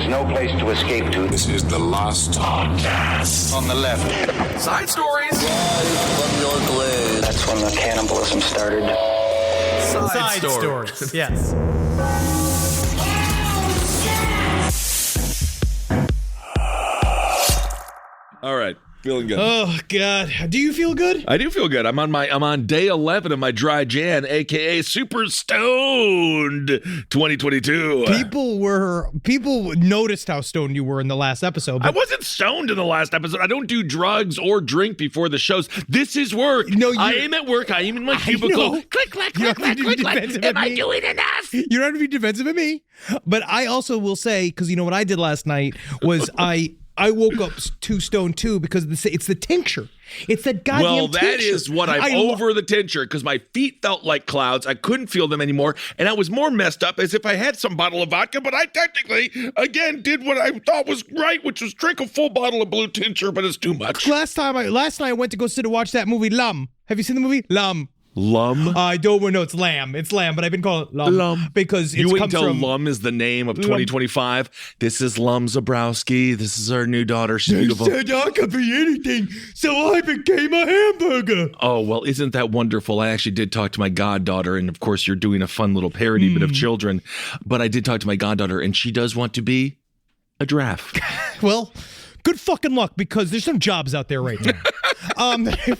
no place to escape to. This is the last podcast. On the left. Side stories. Live from your glade. That's when the cannibalism started. Side stories. Yes. All right. Feeling good. Oh God, do you feel good? I do feel good. I'm on day 11 of my dry Jan, aka Super Stoned 2022. People noticed how stoned you were in the last episode. I wasn't stoned in the last episode. I don't do drugs or drink before the shows. This is work. No, I am at work. I am in my cubicle. Click, clack, click, clack, click, clack. Am I doing enough? You don't have to be defensive of me. But I also will say, because you know what I did last night was I woke up too stoned too because it's the tincture. It's that goddamn tincture. Well, that is what I'm over the tincture because my feet felt like clouds. I couldn't feel them anymore. And I was more messed up as if I had some bottle of vodka. But I technically, again, did what I thought was right, which was drink a full bottle of blue tincture, but it's too much. Last night I went to go sit and watch that movie, Lum. Have you seen the movie? Lum. Lum? I don't know. It's lamb. It's lamb, but I've been calling it Lum. Because it's you wait comes until from Lum is the name of 2025. This is Lum Zabrowski. This is our new daughter. She's beautiful. They said I could be anything, so I became a hamburger. Oh, well, isn't that wonderful? I actually did talk to my goddaughter, and of course, you're doing a fun little parody bit of children, but I did talk to my goddaughter, and she does want to be a giraffe. Well, good fucking luck, because there's some jobs out there right now.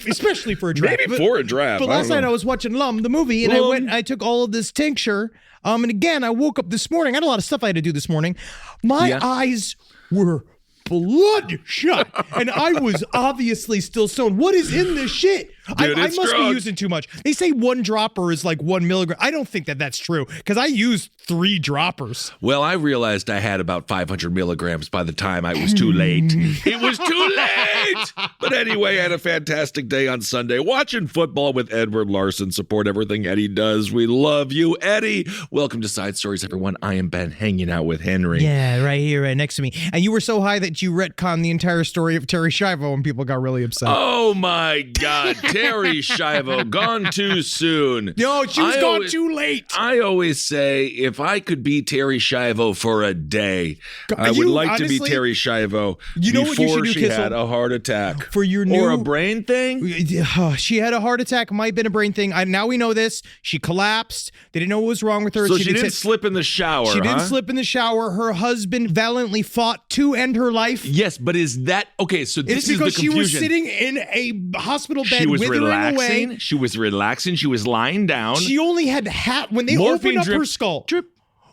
Especially for a draft. Maybe for a draft. But last night I was watching Lum, the movie, and I took all of this tincture. And again, I woke up this morning. I had a lot of stuff I had to do this morning. My eyes were bloodshot, and I was obviously still stoned. What is in this shit? Dude, I must drug. be using too much. They say 1 dropper is like 1 milligram. I don't think that that's true because I used 3 droppers. Well, I realized I had about 500 milligrams by the time I was too late. It was too late! But anyway, I had a fantastic day on Sunday watching football with Edward Larson. Support everything Eddie does. We love you, Eddie. Welcome to Side Stories, everyone. I am Ben, hanging out with Henry. Yeah, right here, right next to me. And you were so high that you retconned the entire story of Terry Schiavo and people got really upset. Oh, my God. Terry Schiavo, gone too soon. No, she was gone too late. I always say, if I could be Terry Schiavo for a day, I would like to be Terry Schiavo before she had a heart attack. For your new... Or a brain thing? She had a heart attack, might have been a brain thing. Now we know this. She collapsed. They didn't know what was wrong with her. So she didn't slip in the shower, She didn't slip in the shower. Her husband valiantly fought to end her life. Yes, but is that... Okay, so this is the confusion. It's because she was sitting in a hospital bed withering away. She was relaxing. She was lying down. She only had when they opened up her skull. Drip,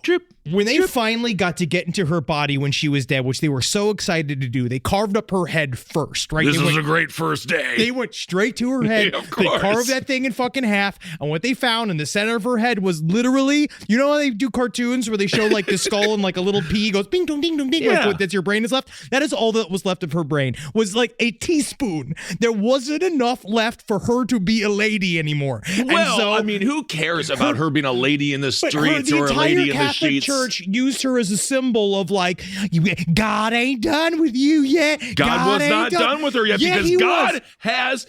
drip. When they finally got to get into her body when she was dead, which they were so excited to do, they carved up her head first, right? This was a great first day. They went straight to her head. Yeah, of course. They carved that thing in fucking half. And what they found in the center of her head was literally, you know how they do cartoons where they show like the skull and like a little pea goes bing, dong, ding, dong, ding, yeah. like that's your brain is left? That is all that was left of her brain, was like a teaspoon. There wasn't enough left for her to be a lady anymore. Well, so, I mean, who cares about her being a lady in the streets or a lady in the sheets? The entire Catholic Church used her as a symbol of like, God ain't done with you yet. God was not done with her yet because God has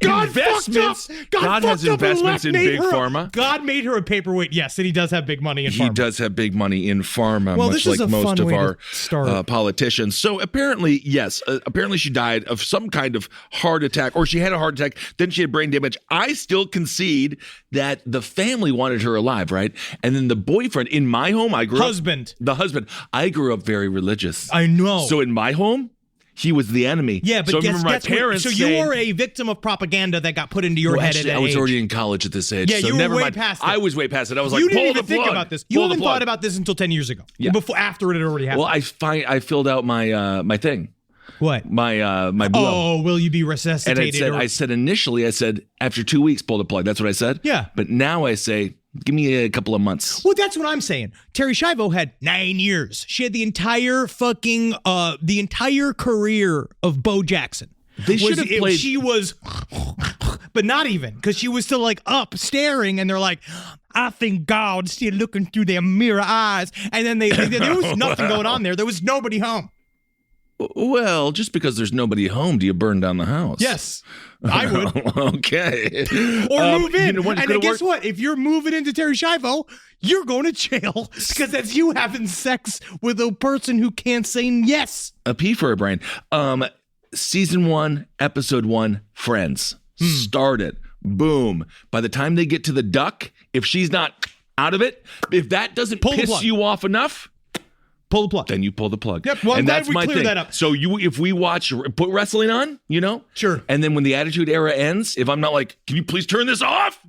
investments. God has investments in big pharma. God made her a paperweight, yes, and he does have big money in pharma. He does have big money in pharma, well, much like most of our politicians. So apparently, yes, apparently she died of some kind of heart attack, or she had a heart attack, then she had brain damage. I still concede that the family wanted her alive, right? And then the boyfriend, in my home, I grew up... The husband. I grew up very religious. I know. So in my home, he was the enemy. Yeah, but so I remember my parents you were a victim of propaganda that got put into your head at that age. I was already in college at this age. Yeah, so you never were way mind. past it. I was way past it. I was like, you pull didn't the even think plug. about this. You haven't thought about this until 10 years ago. Yeah. After it had already happened. Well, I filled out my thing. What? My blow. Oh, will you be resuscitated? And I said initially, after 2 weeks, pull the plug. That's what I said. Yeah. But now I say, give me a couple of months. Well, that's what I'm saying. Terry Schiavo had 9 years. She had the entire career of Bo Jackson. They should have played. She was, but not even, because she was still like up staring, and they're like, I think God's still looking through their mirror eyes. And then there was nothing going on there. There was nobody home. Well, just because there's nobody home, do you burn down the house? Yes, I would. Okay. Or move in. You know what, and then guess what? If you're moving into Terry Schiavo, you're going to jail because that's you having sex with a person who can't say yes. A P for a brain. Season 1, episode 1, Friends. Started. Boom. By the time they get to the duck, if she's not out of it, if that doesn't piss you off enough, pull the plug. Then you pull the plug. Yep. Well, and I'm glad that's we my cleared thing. that up. So if we put wrestling on, Sure. And then when the Attitude Era ends, if I'm not like, can you please turn this off?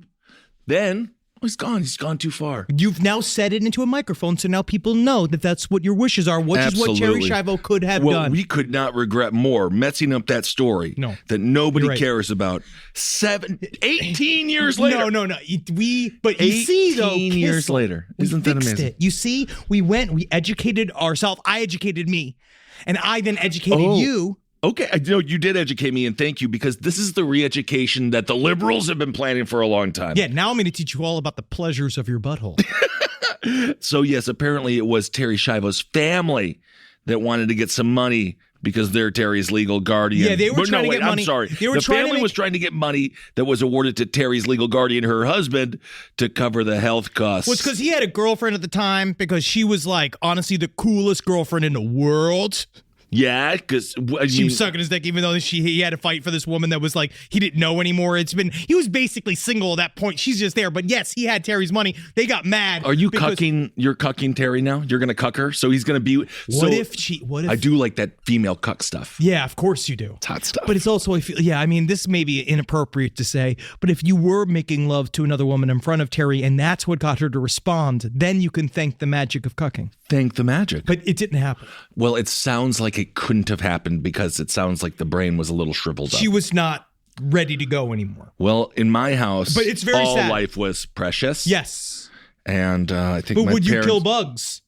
Then he's gone. He's gone too far. You've now set it into a microphone, so now people know that that's what your wishes are, which is what Terry Schiavo could have done. Well, we could not regret more messing up that story that nobody cares about. 18 years later. No. But you see, though, 18 years later. Isn't that amazing? It. You see, we educated ourselves. I educated me, and I then educated you. Okay, you did educate me, and thank you, because this is the re-education that the liberals have been planning for a long time. Yeah, now I'm going to teach you all about the pleasures of your butthole. So, yes, apparently it was Terry Schiavo's family that wanted to get some money because they're Terry's legal guardian. Yeah, they were trying to get money. I'm sorry. The family was trying to get money that was awarded to Terry's legal guardian, her husband, to cover the health costs. Well, it's because he had a girlfriend at the time because she was, like, honestly, the coolest girlfriend in the world. Yeah, because she was sucking his dick, even though he had to fight for this woman that was like he didn't know anymore. He was basically single at that point. She's just there, but yes, he had Terry's money. They got mad. Are you cucking? You're cucking Terry now. You're gonna cuck her, so he's gonna be. What if I do like that female cuck stuff? Yeah, of course you do. It's hot stuff. But it's also I mean, this may be inappropriate to say, but if you were making love to another woman in front of Terry, and that's what got her to respond, then you can thank the magic of cucking. Thank the magic. But it didn't happen. Well, it sounds like it couldn't have happened because it sounds like the brain was a little shriveled up. She was not ready to go anymore. Well, in my house, but it's very all sad. Life was precious. Yes. And I think but would you kill bugs?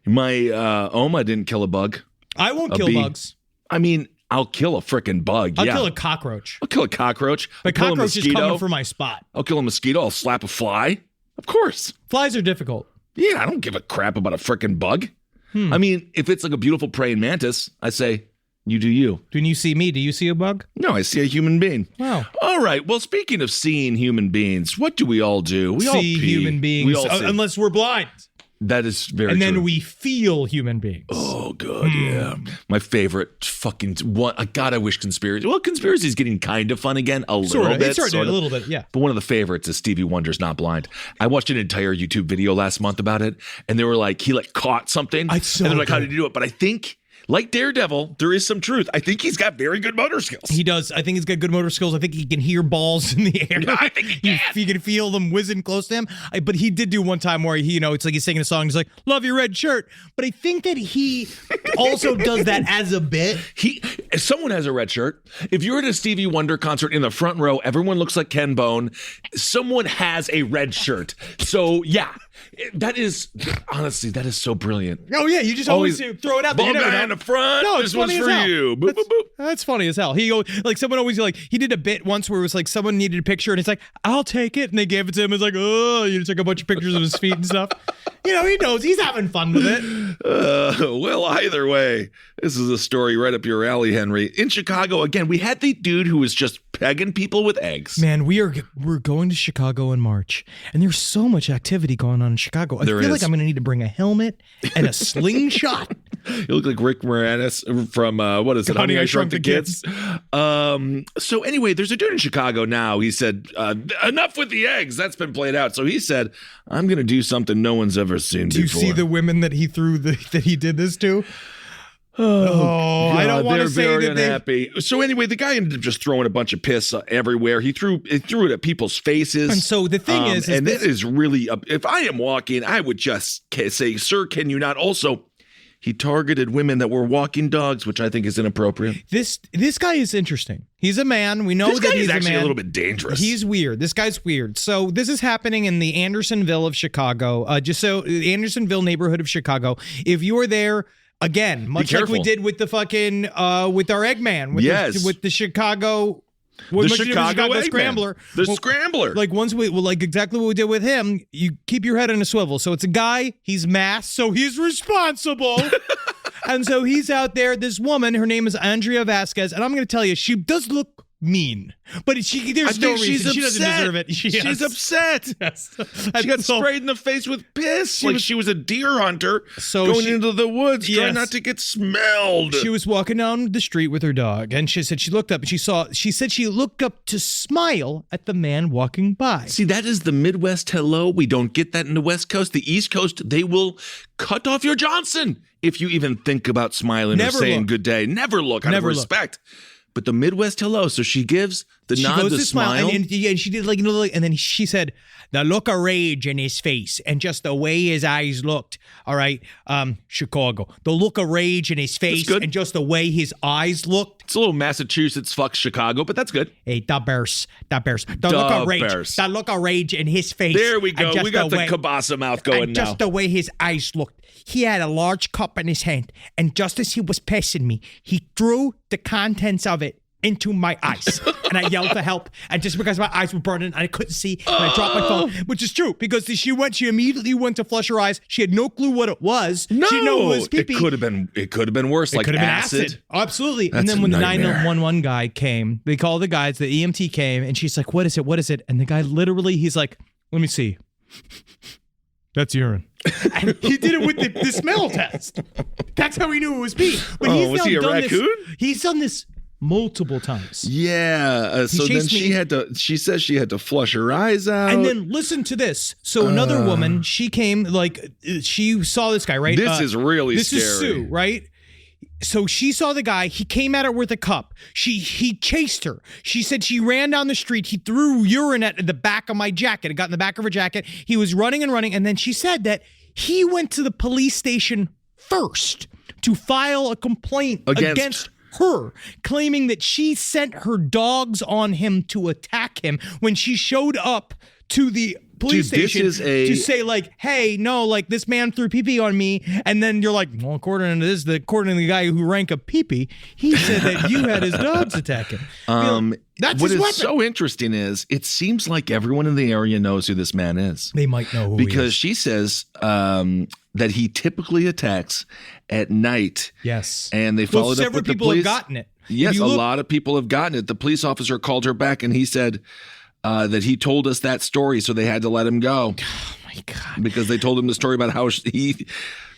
My Oma didn't kill a bug. I won't kill bugs. I mean, I'll kill a freaking bug. I'll kill a cockroach. I'll kill a cockroach. But cockroach is coming for my spot. I'll kill a mosquito. I'll slap a fly. Of course. Flies are difficult. Yeah, I don't give a crap about a freaking bug. I mean, if it's like a beautiful praying mantis, I say, you do you. When you see me, do you see a bug? No, I see a human being. Wow. All right. Well, speaking of seeing human beings, what do we all do? We all see human beings. We all see. Unless we're blind. That is very true. And true. then we feel human beings. Oh, good. Yeah. My favorite fucking one. God, I wish conspiracy. Well, conspiracy is getting kind of fun again. A little bit. Sort of. A little bit, yeah. But one of the favorites is Stevie Wonder's Not Blind. I watched an entire YouTube video last month about it. And they were like, he caught something. And they're like, how did he do it? But I think, like Daredevil, there is some truth. I think he's got very good motor skills. He does. I think he's got good motor skills. I think he can hear balls in the air. I think he can. He can feel them whizzing close to him. But he did do one time where it's like he's singing a song. He's like, love your red shirt. But I think that he also does that as a bit. If someone has a red shirt, if you're at a Stevie Wonder concert in the front row, everyone looks like Ken Bone. Someone has a red shirt. So, yeah. That is, honestly, that is so brilliant. Oh, yeah, you just always throw it out there. Ball guy in the front, no, this one's for you. Boop, boop, boop. That's funny as hell. Someone always, he did a bit once where it was like someone needed a picture and it's like, I'll take it. And they gave it to him. It's like, oh, you took a bunch of pictures of his feet and stuff. He knows he's having fun with it. Well, either way, this is a story right up your alley, Henry. In Chicago, again, we had the dude who was just pegging people with eggs. Man, we're going to Chicago in March, and there's so much activity going on in Chicago. I feel like I'm going to need to bring a helmet and a slingshot. You look like Rick Moranis from, what is it, Honey, I Shrunk the Kids. So anyway, there's a dude in Chicago now. He said, enough with the eggs. That's been played out. So he said, I'm going to do something no one's ever seen before. Do you see the women that he that he did this to? Oh, I don't want to say very that unhappy. So anyway, the guy ended up just throwing a bunch of piss everywhere. He threw it at people's faces. And so the thing is and it is really, if I am walking, I would just say, sir, can you not also... He targeted women that were walking dogs, which I think is inappropriate. This guy is interesting. He's a man. We know that he's actually a man. A little bit dangerous. He's weird. This guy's weird. So this is happening in the Andersonville of Chicago. The Andersonville neighborhood of Chicago. If you are there, again, much like we did with the fucking with our Eggman, with the Chicago. The Chicago Scrambler. The Scrambler. Like exactly what we did with him, you keep your head on a swivel. So it's a guy, he's masked, so he's responsible. And so he's out there. This woman, her name is Andrea Vasquez, and I'm going to tell you, she does look mean, but there's no reason. She doesn't deserve it. She's upset. Yes. She got sprayed in the face with piss. She was a deer hunter going into the woods trying not to get smelled. She was walking down the street with her dog, and she said she looked up and she said she looked up to smile at the man walking by. See, that is the Midwest hello. We don't get that in the West Coast. The East Coast, they will cut off your Johnson if you even think about smiling or saying good day. Never look out of respect. But the Midwest hello, so she gives the nod, the smile. And she did and then she said, the look of rage in his face and just the way his eyes looked. All right, Chicago. The look of rage in his face and just the way his eyes looked. It's a little Massachusetts fucks Chicago, but that's good. Hey, the Bears. The look of rage in his face. There we go. We got the kielbasa mouth going now. Just the way his eyes looked. He had a large cup in his hand, and just as he was passing me, he threw the contents of it into my eyes. And I yelled for help. And just because my eyes were burning and I couldn't see, and I dropped my phone, which is true because she immediately went to flush her eyes. She had no clue what it was. No, she didn't know it was pee-pee. It could have been worse, like acid. Absolutely. That's and then when the nightmare. 911 guy came, they called the guys, the EMT came, and she's like, what is it? What is it? And the guy literally, he's like, let me see. That's urine. And he did it with the smell test. That's how he knew it was pee. But was he a raccoon? He's done this multiple times. Yeah. So then she says she had to flush her eyes out. And then listen to this. So another woman, she came, she saw this guy, right? This is really scary. This is Sue, right? So she saw the guy. He came at her with a cup. He chased her. She said she ran down the street. He threw urine at the back of my jacket. It got in the back of her jacket. He was running and running. And then she said that he went to the police station first to file a complaint against her, claiming that she sent her dogs on him to attack him when she showed up to the police station to say hey, no, this man threw pee-pee on me. And then you're like, well, according to the guy who rank a pee-pee, he said that you had his dogs attack him. That's what his is weapon. so interesting is it seems like everyone in the area knows who this man is. They might know who he is. Because she says that he typically attacks at night. Yes. And they followed up with the police. Several people have gotten it. Yes, a lot of people have gotten it. The police officer called her back and he said that he told us that story, so they had to let him go. Oh, my God. Because they told him the story about how she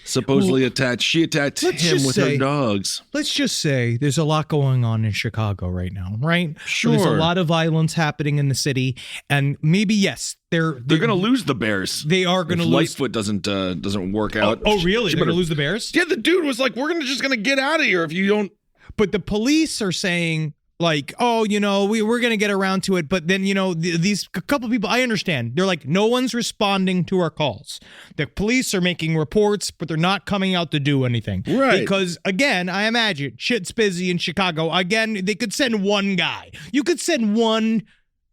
supposedly attacked him with her dogs. Let's just say there's a lot going on in Chicago right now, right? Sure. There's a lot of violence happening in the city, and maybe, yes, they're going to lose the Bears. They are going to lose. Lightfoot doesn't work out. Oh, really? They're going to lose the Bears? Yeah, the dude was like, we're just going to get out of here if you don't. But the police are saying, we're going to get around to it. But then, these couple people, I understand. They're like, no one's responding to our calls. The police are making reports, but they're not coming out to do anything. Right. Because, again, I imagine shit's busy in Chicago. Again, they could send one guy. You could send one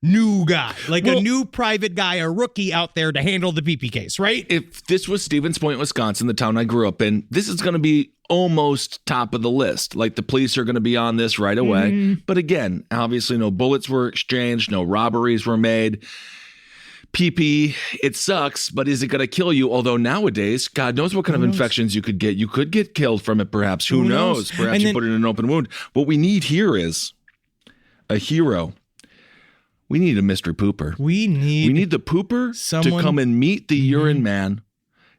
new guy, a new private guy, a rookie out there to handle the pee-pee case, right? If this was Stevens Point, Wisconsin, the town I grew up in, this is going to be almost top of the list. The police are going to be on this right away. Mm-hmm. But again, obviously no bullets were exchanged, no robberies were made. Pee-pee, it sucks, but is it going to kill you? Although nowadays, God knows what kind of infections you could get. You could get killed from it, perhaps. Who knows? Perhaps you put it in an open wound. What we need here is a hero. We need a mystery pooper. We need the pooper to come and meet the urine man,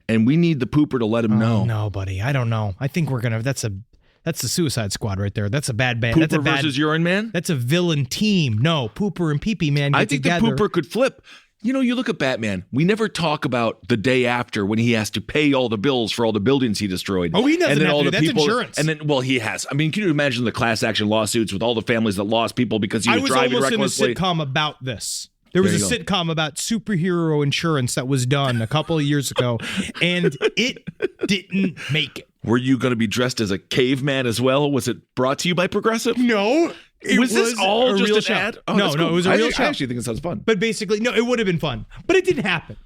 and we need the pooper to let him know. No, buddy, I don't know. I think we're gonna. That's the Suicide Squad right there. That's a bad band. Pooper versus urine man. That's a villain team. No, Pooper and Pee-pee man. I think together. The pooper could flip. You look at Batman. We never talk about the day after when he has to pay all the bills for all the buildings he destroyed. Oh, he doesn't and then have all to. the That's people, insurance. And then, he has. I mean, can you imagine the class action lawsuits with all the families that lost people because he was driving recklessly? I was almost in a sitcom about this. There was a sitcom about superhero insurance that was done a couple of years ago, and it didn't make it. Were you going to be dressed as a caveman as well? Was it brought to you by Progressive? No. Was this all just an ad? Oh, no, it was a real show. I actually think it sounds fun. But basically, no, it would have been fun. But it didn't happen.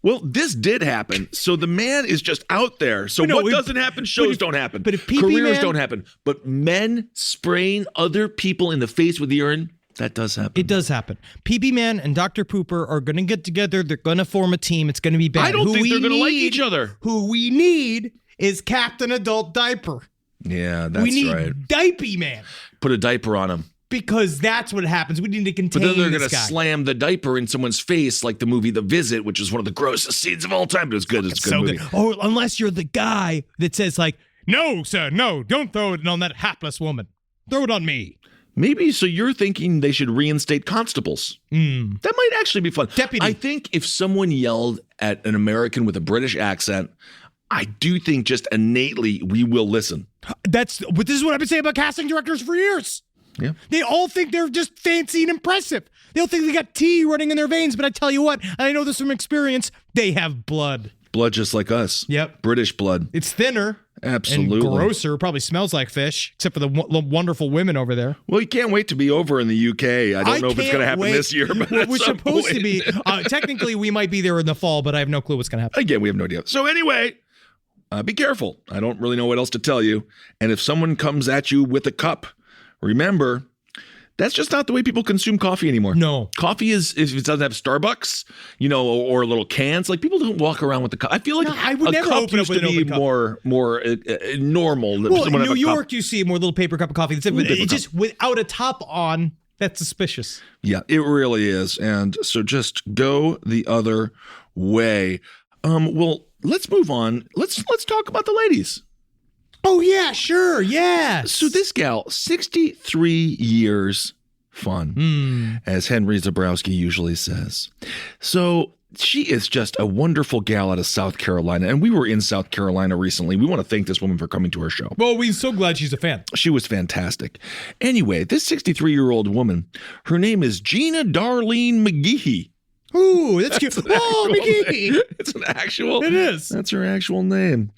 Well, this did happen. So the man is just out there. So what doesn't happen, shows don't happen. But if careers don't happen. But men spraying other people in the face with urine, that does happen. It does happen. Pee-pee Man and Dr. Pooper are going to get together. They're going to form a team. It's going to be bad. I don't think they're going to like each other. Who we need is Captain Adult Diaper. Yeah, that's we need right. Diaper Man. Put a diaper on him. Because that's what happens. We need to contain But then they're this going to guy. slam the diaper in someone's face like the movie The Visit, which is one of the grossest scenes of all time. But it's good. It's a good so movie. good. Oh, unless you're the guy that says like, no, sir, no, don't throw it on that hapless woman. Throw it on me. Maybe, so you're thinking they should reinstate constables. That might actually be fun. Deputy. I think if someone yelled at an American with a British accent, I do think just innately we will listen. This is what I've been saying about casting directors for years. Yeah. They all think they're just fancy and impressive. They all think they got tea running in their veins, but I tell you what, and I know this from experience, they have blood. Blood just like us. Yep. British blood. It's thinner. Absolutely. And grosser. Probably smells like fish, except for the wonderful women over there. Well, you can't wait to be over in the UK. I don't know if it's going to happen wait. this year, but We're at some supposed to point. be. Technically, we might be there in the fall, but I have no clue what's going to happen. Again, we have no idea. So anyway, be careful. I don't really know what else to tell you. And if someone comes at you with a cup, remember, that's just not the way people consume coffee anymore. No. Coffee is, if it doesn't have Starbucks, or little cans, like people don't walk around with the cup. I feel like No, I would a never cup open up used with to an be open cup. more normal. Well, in Someone have New a cup. York, you see more little paper cup of coffee. It's just without a top on. That's suspicious. Yeah, it really is. And so just go the other way. Well, let's move on. Let's talk about the ladies. Oh, yeah, sure. Yes. So this gal, 63 years fun, as Henry Zabrowski usually says. So she is just a wonderful gal out of South Carolina. And we were in South Carolina recently. We want to thank this woman for coming to our show. Well, we're so glad she's a fan. She was fantastic. Anyway, this 63-year-old woman, her name is Gina Darlene McGehee. Ooh, that's cute. Oh, McGee. It's an actual. It is. That's her actual name.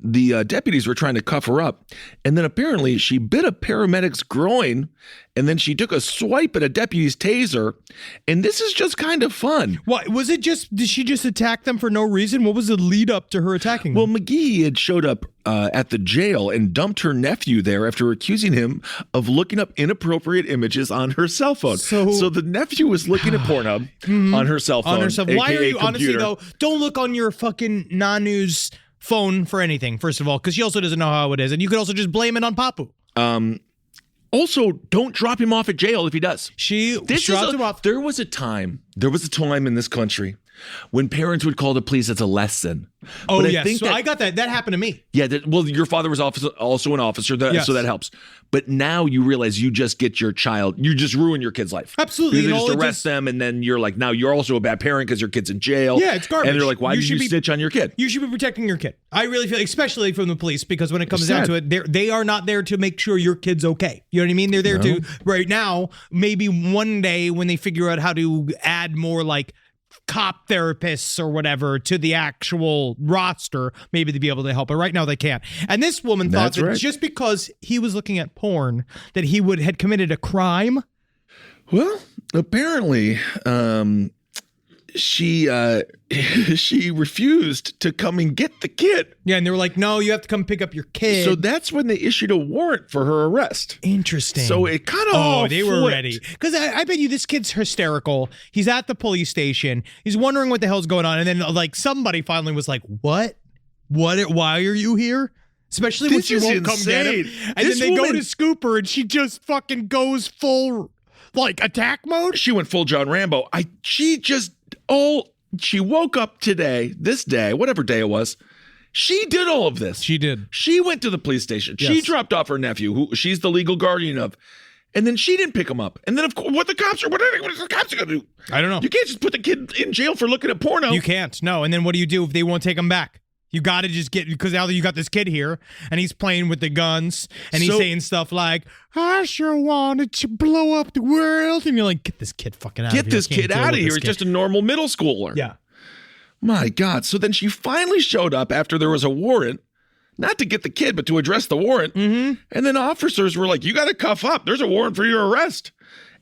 The deputies were trying to cuff her up, and then apparently she bit a paramedic's groin, and then she took a swipe at a deputy's taser, and this is just kind of fun. What was it? Did she just attack them for no reason? What was the lead up to her attacking them? Well, McGee had showed up at the jail and dumped her nephew there after accusing him of looking up inappropriate images on her cell phone. So the nephew was looking at Pornhub on her cell phone. On herself. Why are you computer. honestly though? Don't look on your fucking non-news phone for anything. First of all, because she also doesn't know how it is, and you could also just blame it on Papu. Also, don't drop him off at jail if he does. Dropped him off. There was a time in this country when parents would call the police as a lesson. Oh, But yes. I think I got that. That happened to me. Yeah, well, your father was also an officer, Yes. so that helps. But now you realize you just get your child, you just ruin your kid's life. Absolutely. You And just all it arrest them, and then you're like, now you're also a bad parent because your kid's in jail. Yeah, it's garbage. And they're like, why You did should you be- snitch on your kid? You should be protecting your kid. I really feel, especially from the police, because when it comes It's down sad. to it, they are not there to make sure your kid's okay. You know what I mean? They're there to, right now, maybe one day when they figure out how to add more like cop therapists or whatever to the actual roster, maybe they'd be able to help. But right now they can't. And this woman thought That's that right. just because he was looking at porn, that he had committed a crime. Well, apparently, she refused to come and get the kid. Yeah, and they were like, no, you have to come pick up your kid. So that's when they issued a warrant for her arrest. Interesting. So it kind of they were ready. Because I bet you this kid's hysterical. He's at the police station. He's wondering what the hell's going on. And then like somebody finally was like, what? Why are you here? Especially when This she is won't come get him. insane. And This then they go woman- to scoop her and she just fucking goes full like attack mode. She went full John Rambo. She woke up today, this day, whatever day it was. She did all of this. She did. She went to the police station. She Yes. dropped off her nephew, who she's the legal guardian of. And then she didn't pick him up. And then, of course, what are the cops going to do? I don't know. You can't just put the kid in jail for looking at porno. You can't. No. And then what do you do if they won't take him back? You got to just because now that you got this kid here and he's playing with the guns and he's So- saying stuff like, I sure wanted to blow up the world. And you're like, get this kid fucking out of here. Get this I can't kid deal out of with here. this He's kid." just a normal middle schooler. Yeah. My God. So then she finally showed up after there was a warrant, not to get the kid, but to address the warrant. Mm-hmm. And then officers were like, you got to cuff up. There's a warrant for your arrest.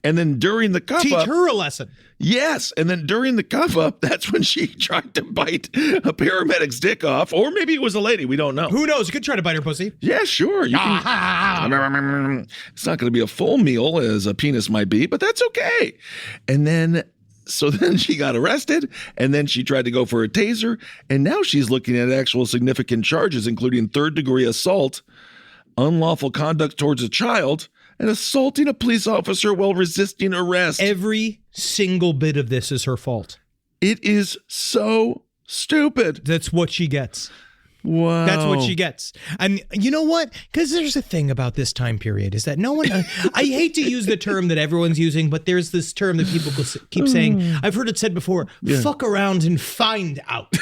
And then during the cuff Teach up. her a lesson. Yes. And then during the cuff up, that's when she tried to bite a paramedic's dick off. Or maybe it was a lady. We don't know. Who knows? You could try to bite her pussy. Yeah, sure. You can. It's not going to be a full meal as a penis might be, but that's okay. And then So then she got arrested, and then she tried to go for a taser, and now she's looking at actual significant charges, including third-degree assault, unlawful conduct towards a child, and assaulting a police officer while resisting arrest. Every single bit of this is her fault. It is so stupid. That's what she gets. Wow. That's what she gets. And you know what? Because there's a thing about this time period is that no one, I hate to use the term that everyone's using, but there's this term that people keep saying. I've heard it said before, fuck around and find out.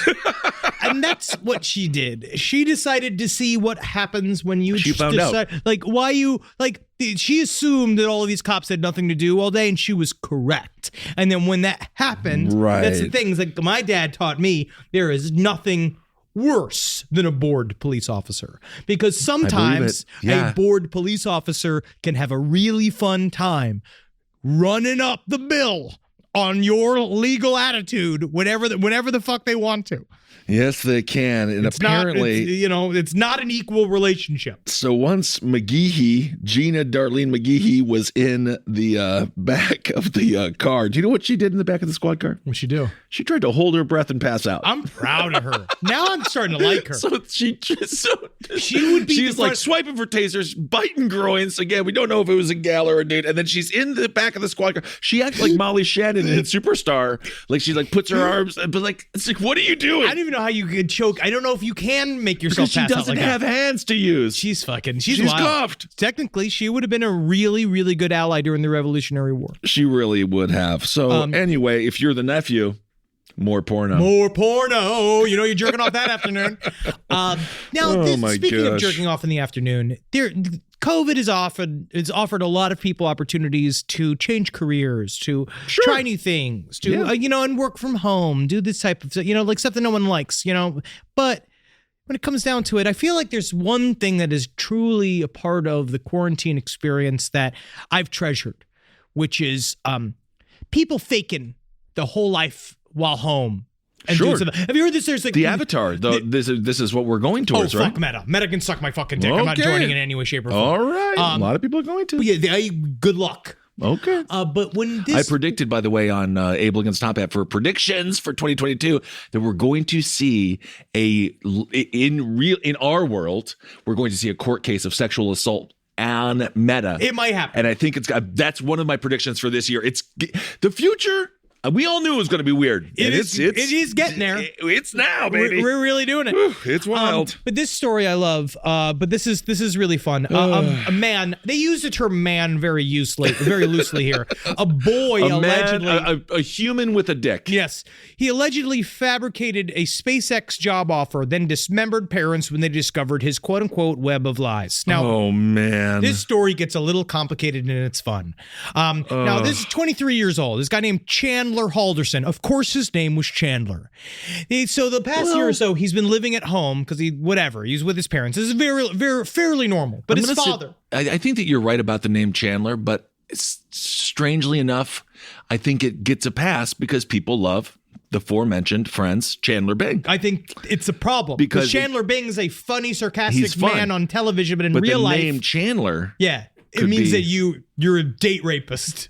And that's what she did. She decided to see what happens when you found out. Like, why you, like, she assumed that all of these cops had nothing to do all day, and she was correct. And then when that happened, that's the thing. Like my dad taught me, there is nothing worse than a bored police officer, because sometimes a bored police officer can have a really fun time running up the bill on your legal attitude whenever the fuck they want to. Yes, they can. And apparently, it's not an equal relationship. So once Gina Darlene McGeehee was in the back of the car. Do you know what she did in the back of the squad car? What'd she do? She tried to hold her breath and pass out. I'm proud of her. Now I'm starting to like her. So she would be. She's like swiping for tasers, biting groins. Again, we don't know if it was a gal or a dude. And then she's in the back of the squad car. She acts like Molly Shannon in Superstar. Like she puts her arms, but it's like, what are you doing? I don't even know how you could choke. I don't know if you can make yourself pass out. She doesn't have hands to use. She's wild. Cuffed. Technically, she would have been a really, really good ally during the Revolutionary War. She really would have. So anyway, if you're the nephew, more porno. More porno. You're jerking off that afternoon. Speaking of jerking off in the afternoon, COVID has offered a lot of people opportunities to change careers, to try new things, to and work from home, do this type of like stuff that no one likes, But when it comes down to it, I feel like there's one thing that is truly a part of the quarantine experience that I've treasured, which is people faking the whole life while home. And have you heard this? There's like the Avatar. This is what we're going towards, right? Fuck Meta. Meta can suck my fucking dick. I'm not joining in any way, shape, or form. All right. A lot of people are going to. Good luck. Okay. But when this... I predicted, by the way, on Able Against Top Hat for predictions for 2022 that we're going to see in our world, we're going to see a court case of sexual assault on Meta. It might happen. And I think that's one of my predictions for this year. It's the future. We all knew it was going to be weird. It is getting there. It's now, baby. We're really doing it. Whew, it's wild. But this story I love. But this is really fun. A man. They use the term "man" very loosely here. A boy allegedly, a human with a dick. Yes, he allegedly fabricated a SpaceX job offer, then dismembered parents when they discovered his "quote unquote" web of lies. Now, oh man, this story gets a little complicated and it's fun. Now, this is 23 years old. This guy named Chandler Halderson. Of course, his name was Chandler. So the past year or so, he's been living at home because he's with his parents. This is very fairly normal. But his father. I think that you're right about the name Chandler, but strangely enough, I think it gets a pass because people love the aforementioned friends Chandler Bing. I think it's a problem because Chandler Bing is a funny, sarcastic man on television, but in real life, the name Chandler, it means that you're a date rapist.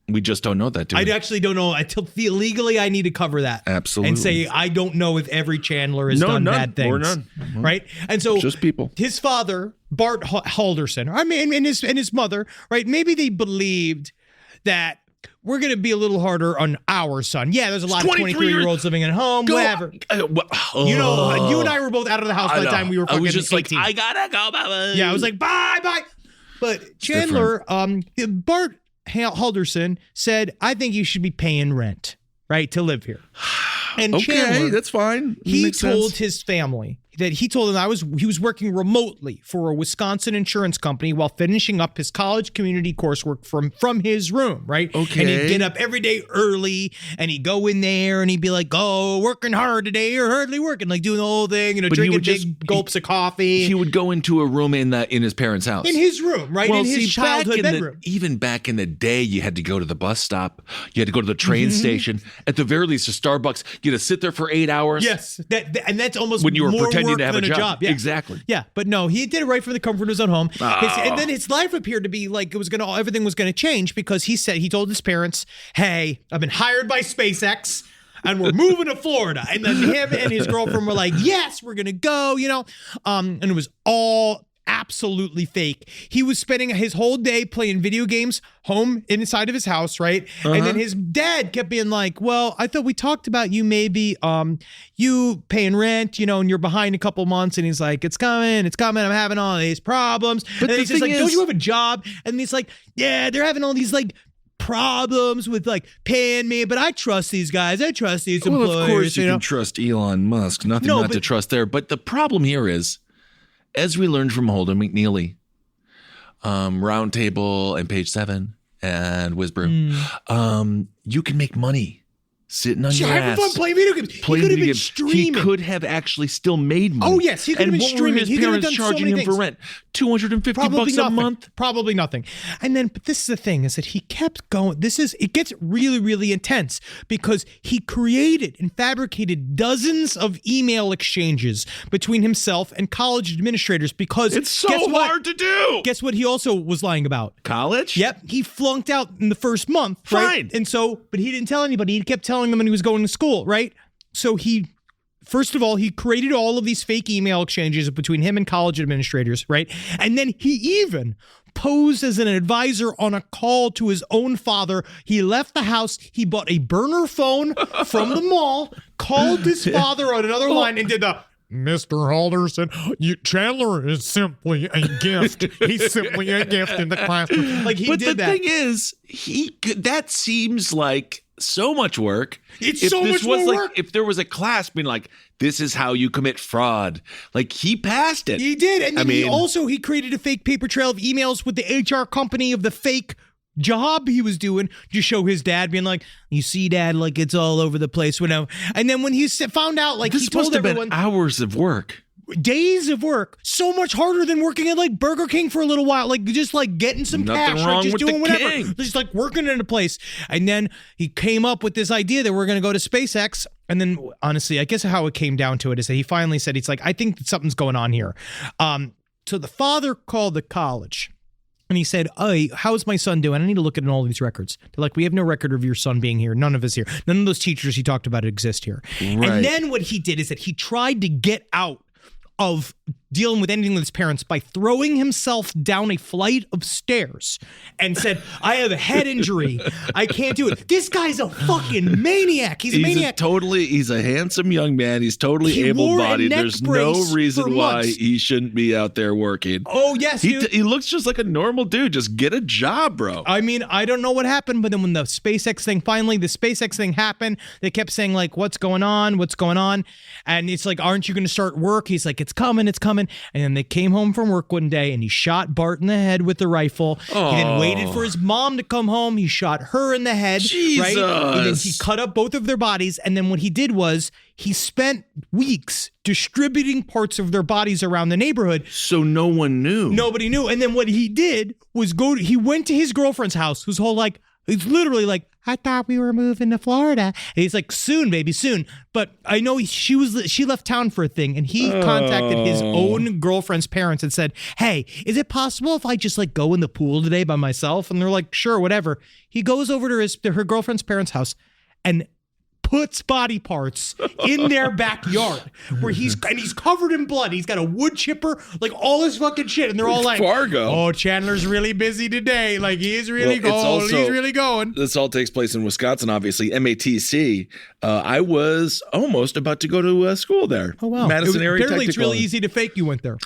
We just don't know that, do we? I actually don't know. Legally, I need to cover that. Absolutely. And say, I don't know if every Chandler has done bad things. Or none. Mm-hmm. Right? And so just people. His father, Bart Halderson, and his mother, right? Maybe they believed that we're going to be a little harder on our son. Yeah, there's a lot of 23-year-olds living at home, whatever. You and I were both out of the house by the time we were fucking 18. I was just 18. like, I gotta go, bye. Yeah, I was like, bye. But Chandler, Bart Halderson said, I think you should be paying rent, right, to live here. And Chandler, that's fine. He told his family that he told them he was working remotely for a Wisconsin insurance company while finishing up his college community coursework from his room, right? Okay. And he'd get up every day early and he'd go in there and he'd be like, oh, working hard today or hardly working, like doing the whole thing, drinking big gulps of coffee. He would go into a room in his parents' house. In his room, right? Well, in his childhood bedroom. Even back in the day, you had to go to the bus stop. You had to go to the train station. At the very least, a Starbucks. You had to sit there for 8 hours. Yes. And that's almost when you were more pretending work to have than a job. Yeah. Exactly. Yeah, but no, he did it right from the comfort of his own home. And then his life appeared to be like everything was going to change because he told his parents, "Hey, I've been hired by SpaceX and we're moving to Florida." And then him and his girlfriend were like, "Yes, we're going to go," and it was all absolutely fake. He was spending his whole day playing video games home inside of his house, right? And then his dad kept being like, "Well, I thought we talked about you maybe you paying rent, and you're behind a couple months." And he's like, it's coming, I'm having all these problems. But then he's just like, "Don't you have a job?" And he's like, "Yeah, they're having all these like problems with like paying me, but I trust these guys. I trust these employers." Well, of course you can trust Elon Musk. Nothing not to trust there. But the problem here is, as we learned from Holden McNeely, Roundtable and Page 7 and Whizbrew, you can make money sitting on your ass. Having fun playing video games. He could have been streaming. He could have actually still made money. Oh, yes. He could have been streaming. And what were his parents charging him for rent? $250 a month? Probably nothing. And then, but this is the thing, is that he kept going. It gets really, really intense because he created and fabricated dozens of email exchanges between himself and college administrators because it's so hard to do. Guess what he also was lying about? College? Yep. He flunked out in the first month. Fine. Right? And so, but he didn't tell anybody. He kept telling them when he was going to school, right? So first of all, he created all of these fake email exchanges between him and college administrators, right? And then he even posed as an advisor on a call to his own father. He left the house. He bought a burner phone from the mall, called his father on another line, and did the Mr. Halderson, Chandler is simply a gift. He's simply a gift in the classroom. Like he but did that. But the thing is, that seems like so much work. It's so much more work. If there was a class being like, this is how you commit fraud, like he passed it. He did. And then he created a fake paper trail of emails with the HR company of the fake job he was doing to show his dad, being like, "You see, Dad, like it's all over the place," whatever. And then when he found out, like, he told everyone, been hours of work, days of work, so much harder than working at like Burger King for a little while, like just like getting some cash, like just doing whatever, just like working in a place. And then he came up with this idea that we're going to go to SpaceX. And then honestly, I guess how it came down to it is that he finally said, he's like, "I think something's going on here." So the father called the college. And he said, "Hey, how's my son doing? I need to look at all these records." They're like, "We have no record of your son being here. None of us here. None of those teachers he talked about exist here." Right. And then what he did is that he tried to get out of dealing with anything with his parents by throwing himself down a flight of stairs and said, "I have a head injury. I can't do it." This guy's a fucking maniac. He's a maniac. He's a handsome young man. He's totally able-bodied. There's no reason why he shouldn't be out there working. Oh, yes, dude. He looks just like a normal dude. Just get a job, bro. I mean, I don't know what happened, but then when the SpaceX thing happened, they kept saying, like, what's going on? And it's like, "Aren't you going to start work?" He's like, it's coming. And then they came home from work one day and he shot Bart in the head with the rifle. Oh. He then waited for his mom to come home. He shot her in the head. Jesus. Right? And then he cut up both of their bodies. And then what he did was he spent weeks distributing parts of their bodies around the neighborhood. So no one knew. Nobody knew. And then what he did was he went to his girlfriend's house, whose whole like, it's literally like, "I thought we were moving to Florida." And he's like, "Soon, baby, soon." But I know she left town for a thing, and he contacted his own girlfriend's parents and said, "Hey, is it possible if I just like go in the pool today by myself?" And they're like, "Sure, whatever." He goes over to her girlfriend's parents' house and puts body parts in their backyard where he's covered in blood. He's got a wood chipper, like all this fucking shit. And they're all like, Fargo. "Oh, Chandler's really busy today. Like he's really going." This all takes place in Wisconsin, obviously. MATC. I was almost about to go to school there. Oh, wow. Madison Area Technical. Apparently it's really easy to fake you went there.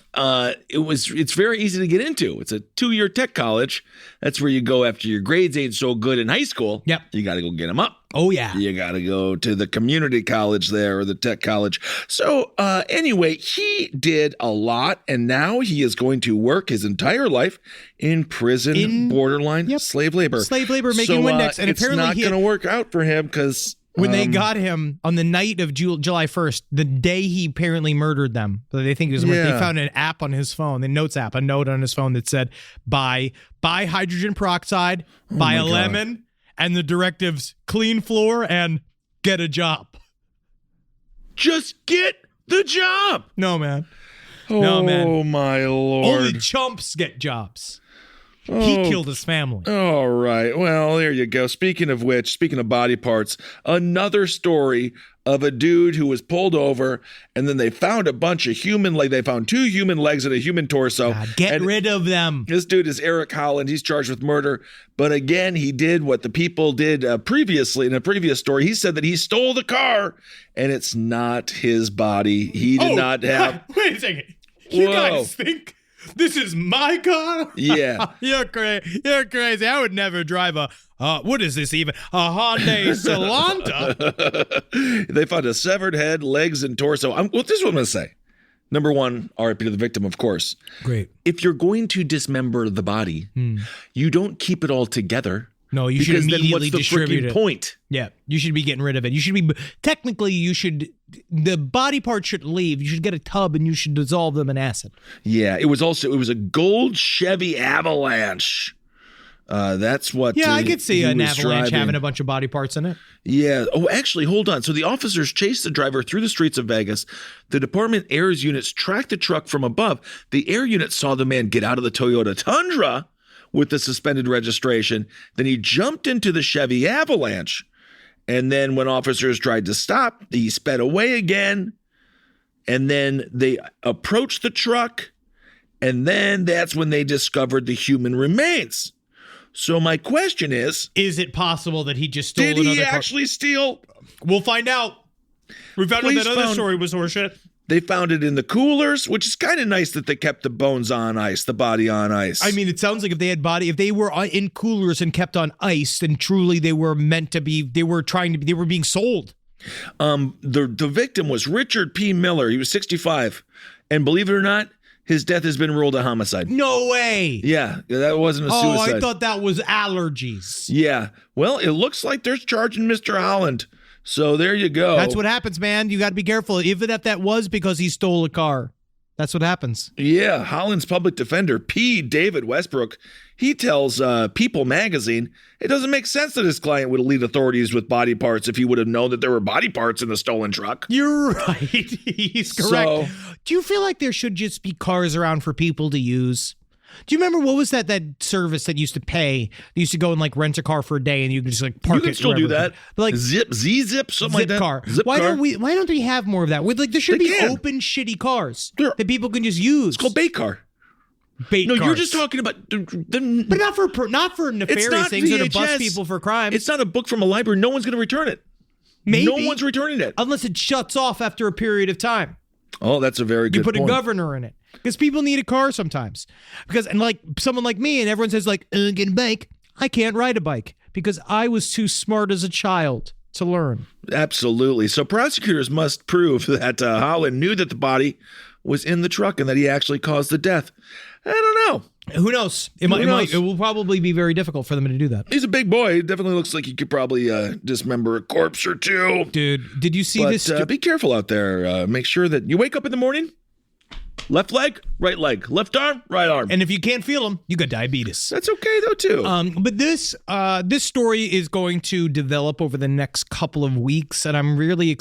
It's very easy to get into. It's a 2-year tech college. That's where you go after your grades ain't so good in high school. Yep. You got to go get them up. Oh, yeah. You got to go to the community college there or the tech college. So anyway, he did a lot, and now he is going to work his entire life in prison, borderline slave labor. Slave labor, making Windex. And it's apparently not going to work out for him because... When they got him on the night of July 1st, the day he apparently murdered them, they think it was they found an app on his phone, the notes app, a note on his phone that said, buy hydrogen peroxide, buy a lemon, and the directives, clean floor and get a job. Just get the job. No, man. Oh, man. my Lord. Only chumps get jobs. He killed his family. All right. Well, there you go. Speaking of which, speaking of body parts, another story of a dude who was pulled over, and then they found a bunch of they found 2 human legs and a human torso. God, get rid of them. This dude is Eric Holland. He's charged with murder. But again, he did what the people did previously in a previous story. He said that he stole the car, and it's not his body. He did not have. Wait a second. You guys think this is my car? Yeah. You're crazy. You're crazy. I would never drive what is this even? A Hyundai Salanta? They found a severed head, legs, and torso. This is what I'm going to say. Number 1, RIP to the victim, of course. Great. If you're going to dismember the body, you don't keep it all together. No, you should immediately then what's the distribute it. Point? Yeah, you should be getting rid of it. The body part should leave. You should get a tub and you should dissolve them in acid. Yeah, it was a gold Chevy Avalanche. That's what. Yeah, I could see an Avalanche driving. having a bunch of body parts in it. Yeah. Oh, actually, hold on. So the officers chased the driver through the streets of Vegas. The department air's units tracked the truck from above. The air unit saw the man get out of the Toyota Tundra with the suspended registration. Then he jumped into the Chevy Avalanche. And then when officers tried to stop, he sped away again. And then they approached the truck. And then that's when they discovered the human remains. So my question is it possible that he just stole did another he car? actually steal? We'll find out. We found out that other story was horseshit. They found it in the coolers, which is kind of nice that they kept the bones on ice, the body on ice. I mean, it sounds like if they were in coolers and kept on ice, then truly they were meant to be, they were being sold. The victim was Richard P. Miller. He was 65. And believe it or not, his death has been ruled a homicide. No way. Yeah, that wasn't a suicide. Oh, I thought that was allergies. Yeah. Well, it looks like they're charging Mr. Holland. So there you go. That's what happens, man. You got to be careful. Even if that was because he stole a car. That's what happens. Yeah. Holland's public defender, P. David Westbrook, he tells People magazine it doesn't make sense that his client would lead authorities with body parts if he would have known that there were body parts in the stolen truck. You're right. He's correct. So, do you feel like there should just be cars around for people to use? Do you remember what was that service that used to pay? They used to go and like rent a car for a day and you could just like park it. You can still do that. Like Z-Zip, something like that. Car. Zip why car. Why don't we have more of that? There should be open shitty cars that people can just use. It's called bait car. Bait cars. You're just talking about but not for nefarious things or to bust people for crimes. It's not a book from a library. No one's going to return it. Maybe. No one's returning it. Unless it shuts off after a period of time. Oh, that's a very good point. You put a governor in it. Because people need a car sometimes. And like someone like me, and everyone says like, get a bike. I can't ride a bike because I was too smart as a child to learn. Absolutely. So prosecutors must prove that Holland knew that the body was in the truck and that he actually caused the death. I don't know. Who knows? It will probably be very difficult for them to do that. He's a big boy. He definitely looks like he could probably dismember a corpse or two. Dude, did you see this? Be careful out there. Make sure that you wake up in the morning. Left leg, right leg. Left arm, right arm. And if you can't feel them, you got diabetes. That's okay though too. But this story is going to develop over the next couple of weeks, and I'm really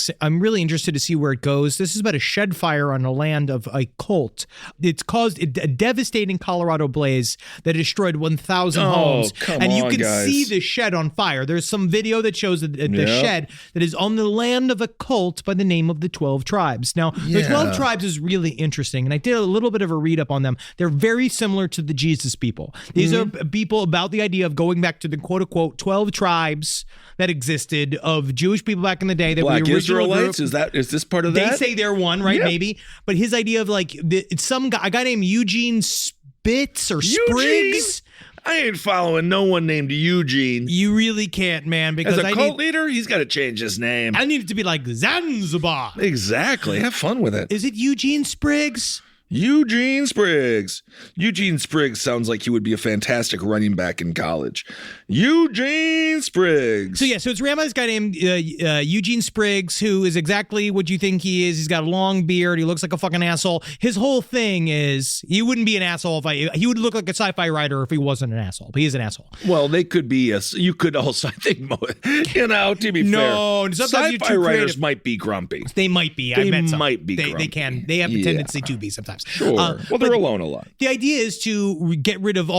interested to see where it goes. This is about a shed fire on the land of a cult. It's caused a devastating Colorado blaze that destroyed 1,000 homes. And you can see the shed on fire. There's some video that shows the shed that is on the land of a cult by the name of the 12 Tribes. Now, the 12 Tribes is really interesting, and I did a little bit of a read up on them. They're very similar to the Jesus people. These are people about the idea of going back to the quote unquote 12 tribes that existed of Jewish people back in the day. That Black were the original Israelites? group. Is this part of that? They say they're one, right? Yeah. Maybe. But his idea of like it's a guy named Eugene Spitz or Spriggs. I ain't following no one named Eugene. You really can't, man. Because as a cult leader, he's got to change his name. I need it to be like Zanzibar. Exactly. Have fun with it. Is it Eugene Spriggs? Eugene Spriggs. Eugene Spriggs sounds like he would be a fantastic running back in college. Eugene Spriggs. So it's ran by this guy named Eugene Spriggs, who is exactly what you think he is. He's got a long beard. He looks like a fucking asshole. His whole thing is he wouldn't be an asshole he would look like a sci-fi writer if he wasn't an asshole. But he is an asshole. Well, they could be you could also, I think, to be fair, sci-fi writers might be grumpy. They might be. They I met some. might be grumpy. They can. They have a tendency to be sometimes. Sure. Well, they're alone a lot. The idea is to get rid of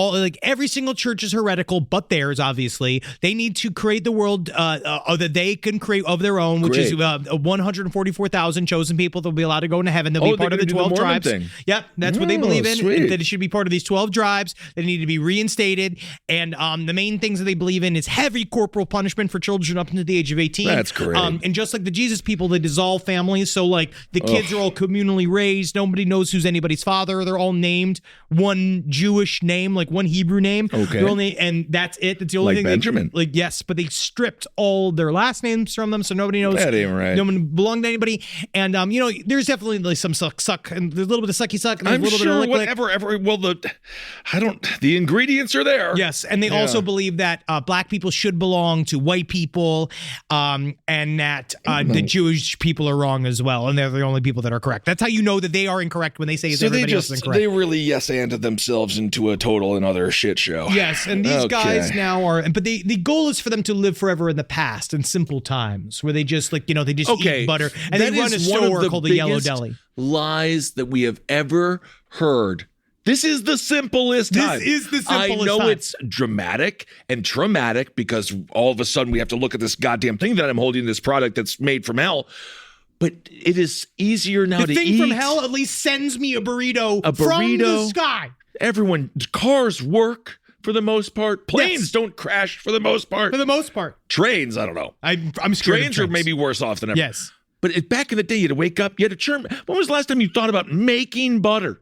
every single church is heretical, but theirs, obviously. They need to create the world that they can create of their own, which is 144,000 chosen people that will be allowed to go into heaven. They'll be part of the 12 tribes. Yep, that's what they believe in. Sweet. That it should be part of these 12 tribes. They need to be reinstated. And the main things that they believe in is heavy corporal punishment for children up to the age of 18. That's great. And just like the Jesus people, they dissolve families. So the kids are all communally raised. Nobody knows who's anybody's father. They're all named one Jewish name, like one Hebrew name. Okay. And that's it. That's the only thing. Benjamin. Yes, but they stripped all their last names from them, so nobody knows. That ain't right. No one belonged to anybody. And there's definitely some suck, and there's a little bit of sucky suck. And I'm a little sure bit of whatever. Well, the ingredients are there. Yes, and they also believe that black people should belong to white people, and that the Jewish people are wrong as well, and they're the only people that are correct. That's how you know that they are incorrect when they say everybody else is incorrect. They really yes-anded themselves into a total and utter shit show. Yes, and these guys now are, but the goal is for them to live forever in the past in simple times, where they just they just eat butter, and they run a store called the Yellow Deli. Lies that we have ever heard. This is the simplest time. This is the simplest time. I know it's dramatic and traumatic because all of a sudden we have to look at this goddamn thing that I'm holding, this product that's made from hell. But it is easier now to eat. The thing from hell at least sends me a burrito from the sky. Cars work for the most part. Planes don't crash for the most part. For the most part. Trains, I don't know. I'm scared Trains are maybe worse off than ever. Yes. But back in the day, you had to wake up, you had to churn. When was the last time you thought about making butter?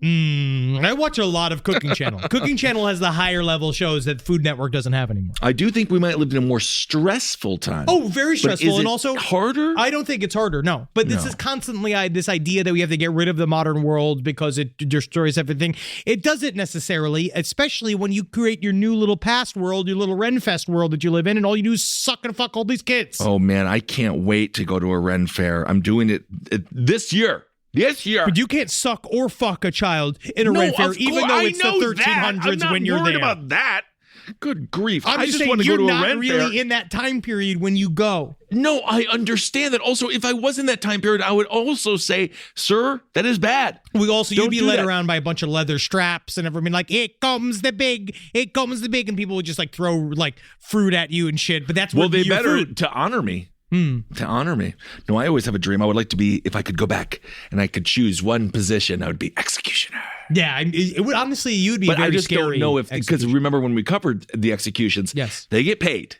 I watch a lot of Cooking Channel. Cooking Channel has the higher level shows that Food Network doesn't have anymore. I do think we might live in a more stressful time. Oh, very stressful. Is and it also harder? I don't think it's harder, no. But this is constantly this idea that we have to get rid of the modern world because it destroys everything. It doesn't necessarily, especially when you create your new little past world, your little Renfest world that you live in, and all you do is suck and fuck all these kids. Oh, man, I can't wait to go to a Ren fair. I'm doing it this year. Yes, yeah. But you can't suck or fuck a child in a Ren fair, even though it's the 1300s when you're there. I'm not worried about that. Good grief. I just want to go to a Ren fair. You're not really in that time period when you go. No, I understand that. Also, if I was in that time period, I would also say, sir, that is bad. You'd be led around by a bunch of leather straps and everything like, here comes the big, and people would just throw fruit at you and shit. But that's what they better fruit. To honor me. To honor me. No, I always have a dream. I would like to be, if I could go back and I could choose one position, I would be executioner. Yeah, it would honestly, you'd be but very I just scary. don't know if, because remember when we covered the executions, they get paid.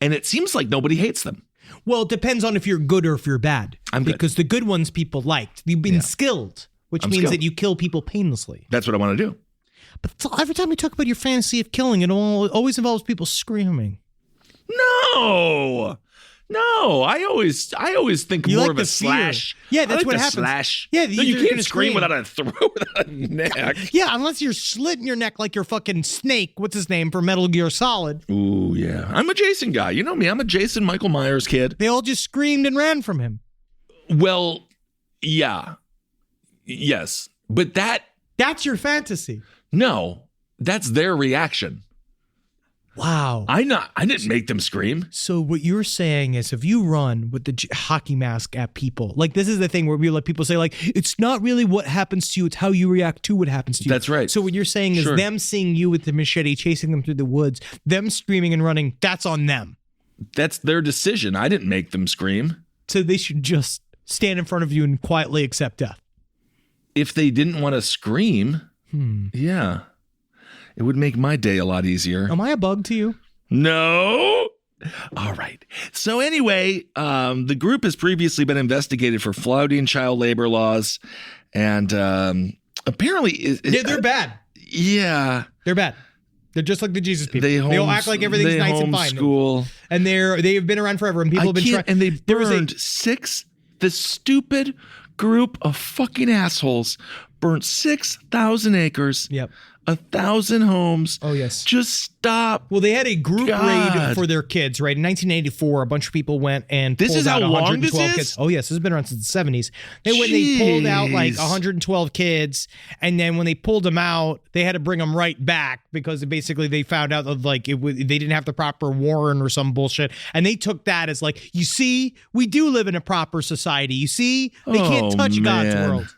And it seems like nobody hates them. Well, it depends on if you're good or if you're bad. Because the good ones people liked. You've been skilled, which means that you kill people painlessly. That's what I want to do. But every time we talk about your fantasy of killing, it always involves people screaming. No, I always think more of a slash. Yeah, that's what happens. Slash. Yeah, no, you can't scream without a throat, without a neck. Yeah, unless you're slitting your neck like you're fucking Snake. What's his name for Metal Gear Solid? Ooh, yeah. I'm a Jason guy. You know me. I'm a Jason Michael Myers kid. They all just screamed and ran from him. Well, yeah, yes, but that's your fantasy. No, that's their reaction. Wow. I didn't make them scream. So what you're saying is if you run with the hockey mask at people, this is the thing where we let people say it's not really what happens to you, it's how you react to what happens to you. That's right. So what you're saying is them seeing you with the machete, chasing them through the woods, them screaming and running, that's on them. That's their decision. I didn't make them scream. So they should just stand in front of you and quietly accept death. If they didn't want to scream, yeah. It would make my day a lot easier. Am I a bug to you? No. All right. So anyway, the group has previously been investigated for flouting child labor laws. And apparently... they're bad. Yeah. They're bad. They're just like the Jesus people. They all act like everything's nice and fine. School. And they have been around forever. And people have been trying... And they burned this stupid group of fucking assholes burnt 6,000 acres. Yep. 1,000 homes. Oh, yes. Just stop. Well, they had a group God. raid for their kids, right? In 1984, a bunch of people went and This pulled is out how long 112 this is? kids. Oh, yes. This has been around since the 70s. They went and they pulled out like Jeez. 112 kids. And then when they pulled them out, they had to bring them right back because basically they found out that like they didn't have the proper warrant or some bullshit. And they took that as like, you see, we do live in a proper society. You see, they can't touch God's man. world.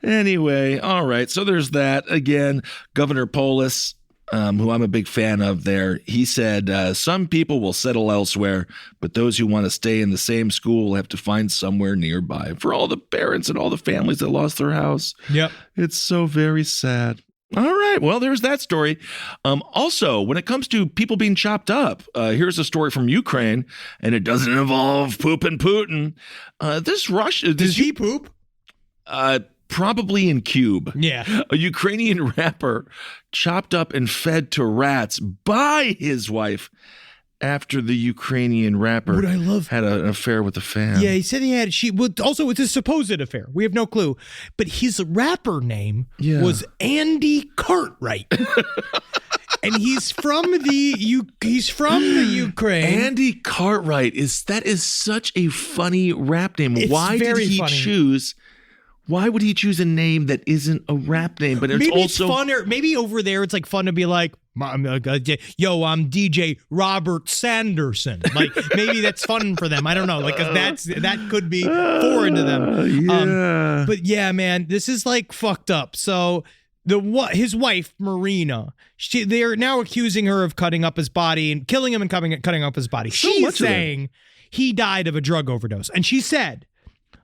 Anyway, all right. So there's that. Again, Governor Polis, who I'm a big fan of there, he said, some people will settle elsewhere, but those who want to stay in the same school will have to find somewhere nearby. For all the parents and all the families that lost their house. Yep. It's so very sad. All right. Well, there's that story. Also, when it comes to people being chopped up, here's a story from Ukraine, and it doesn't involve pooping Putin. Does he poop? Probably in Cube. Yeah. A Ukrainian rapper chopped up and fed to rats by his wife after the Ukrainian rapper What I love- had an affair with a fan. Yeah, he said he had. Also, it's a supposed affair. We have no clue. But his rapper name was Andy Cartwright. And he's from the Ukraine. Andy Cartwright that is such a funny rap name. It's Why did very he funny. choose? Why would he choose a name that isn't a rap name? But it's Maybe also it's funner. Maybe over there it's like fun to be like, yo, I'm DJ Robert Sanderson. Like maybe that's fun for them. I don't know. Like 'cause that could be foreign to them. Yeah. But yeah, man, this is like fucked up. So his wife Marina, they're now accusing her of cutting up his body and killing him and cutting up his body. She's much of that. saying he died of a drug overdose, and she said,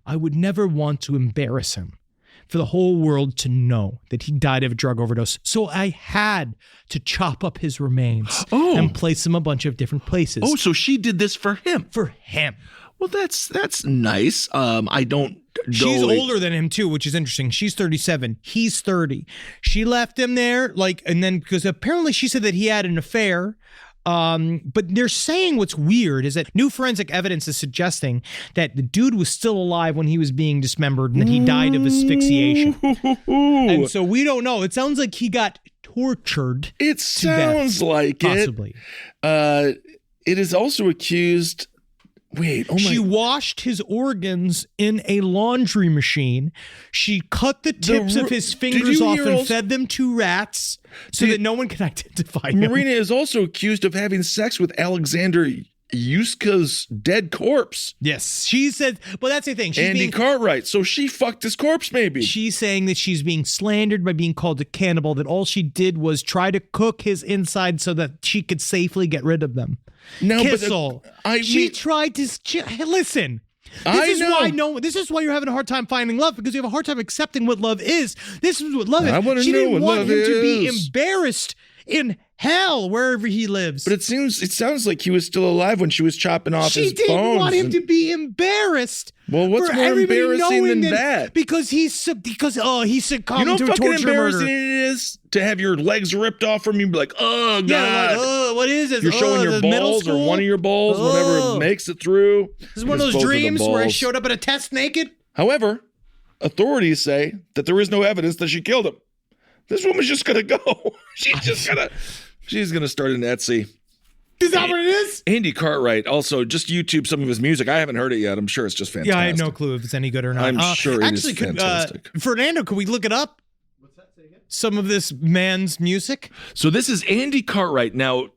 I would never want to embarrass him for the whole world to know that he died of a drug overdose. So I had to chop up his remains and place him a bunch of different places. Oh, so she did this for him. For him. Well, that's nice. I don't know. She's older than him too, which is interesting. She's 37. He's 30. She left him there, and then because apparently she said that he had an affair. But they're saying what's weird is that new forensic evidence is suggesting that the dude was still alive when he was being dismembered and that he died of asphyxiation. And so we don't know. It sounds like he got tortured. It sounds like possibly. It is also accused. Wait, She washed his organs in a laundry machine. She cut the tips of his fingers off and fed them to rats so that no one can identify him. Marina is also accused of having sex with Alexander Yuska's dead corpse. Yes, she said, well, that's the thing. Andy Cartwright. So she fucked his corpse, maybe. She's saying that she's being slandered by being called a cannibal, that all she did was try to cook his inside so that she could safely get rid of them. No, Kissel. She tried to listen. This is why you're having a hard time finding love, because you have a hard time accepting what love is. This is what love is. I want to she know didn't what want love him to be is. embarrassed in hell wherever he lives. But it sounds like he was still alive when she was chopping off his bones. She didn't want him to be embarrassed. Well, what's for more everybody embarrassing knowing than that? Because he succumbed You know to how fucking torture embarrassing murder. it is to have your legs ripped off from you and be like, oh, God. Yeah, like, what is this? You're showing your the middle balls or school? one of your balls, whenever it makes it through. This is one of those dreams where I showed up at a test naked. However, authorities say that there is no evidence that she killed him. This woman's just going to go. She's going to start an Etsy. Is that what it is? Andy Cartwright, also, just YouTube some of his music. I haven't heard it yet. I'm sure it's just fantastic. Yeah, I have no clue if it's any good or not. I'm sure it is fantastic. Fernando, could we look it up? What's that say again? Some of this man's music? So this is Andy Cartwright. Now,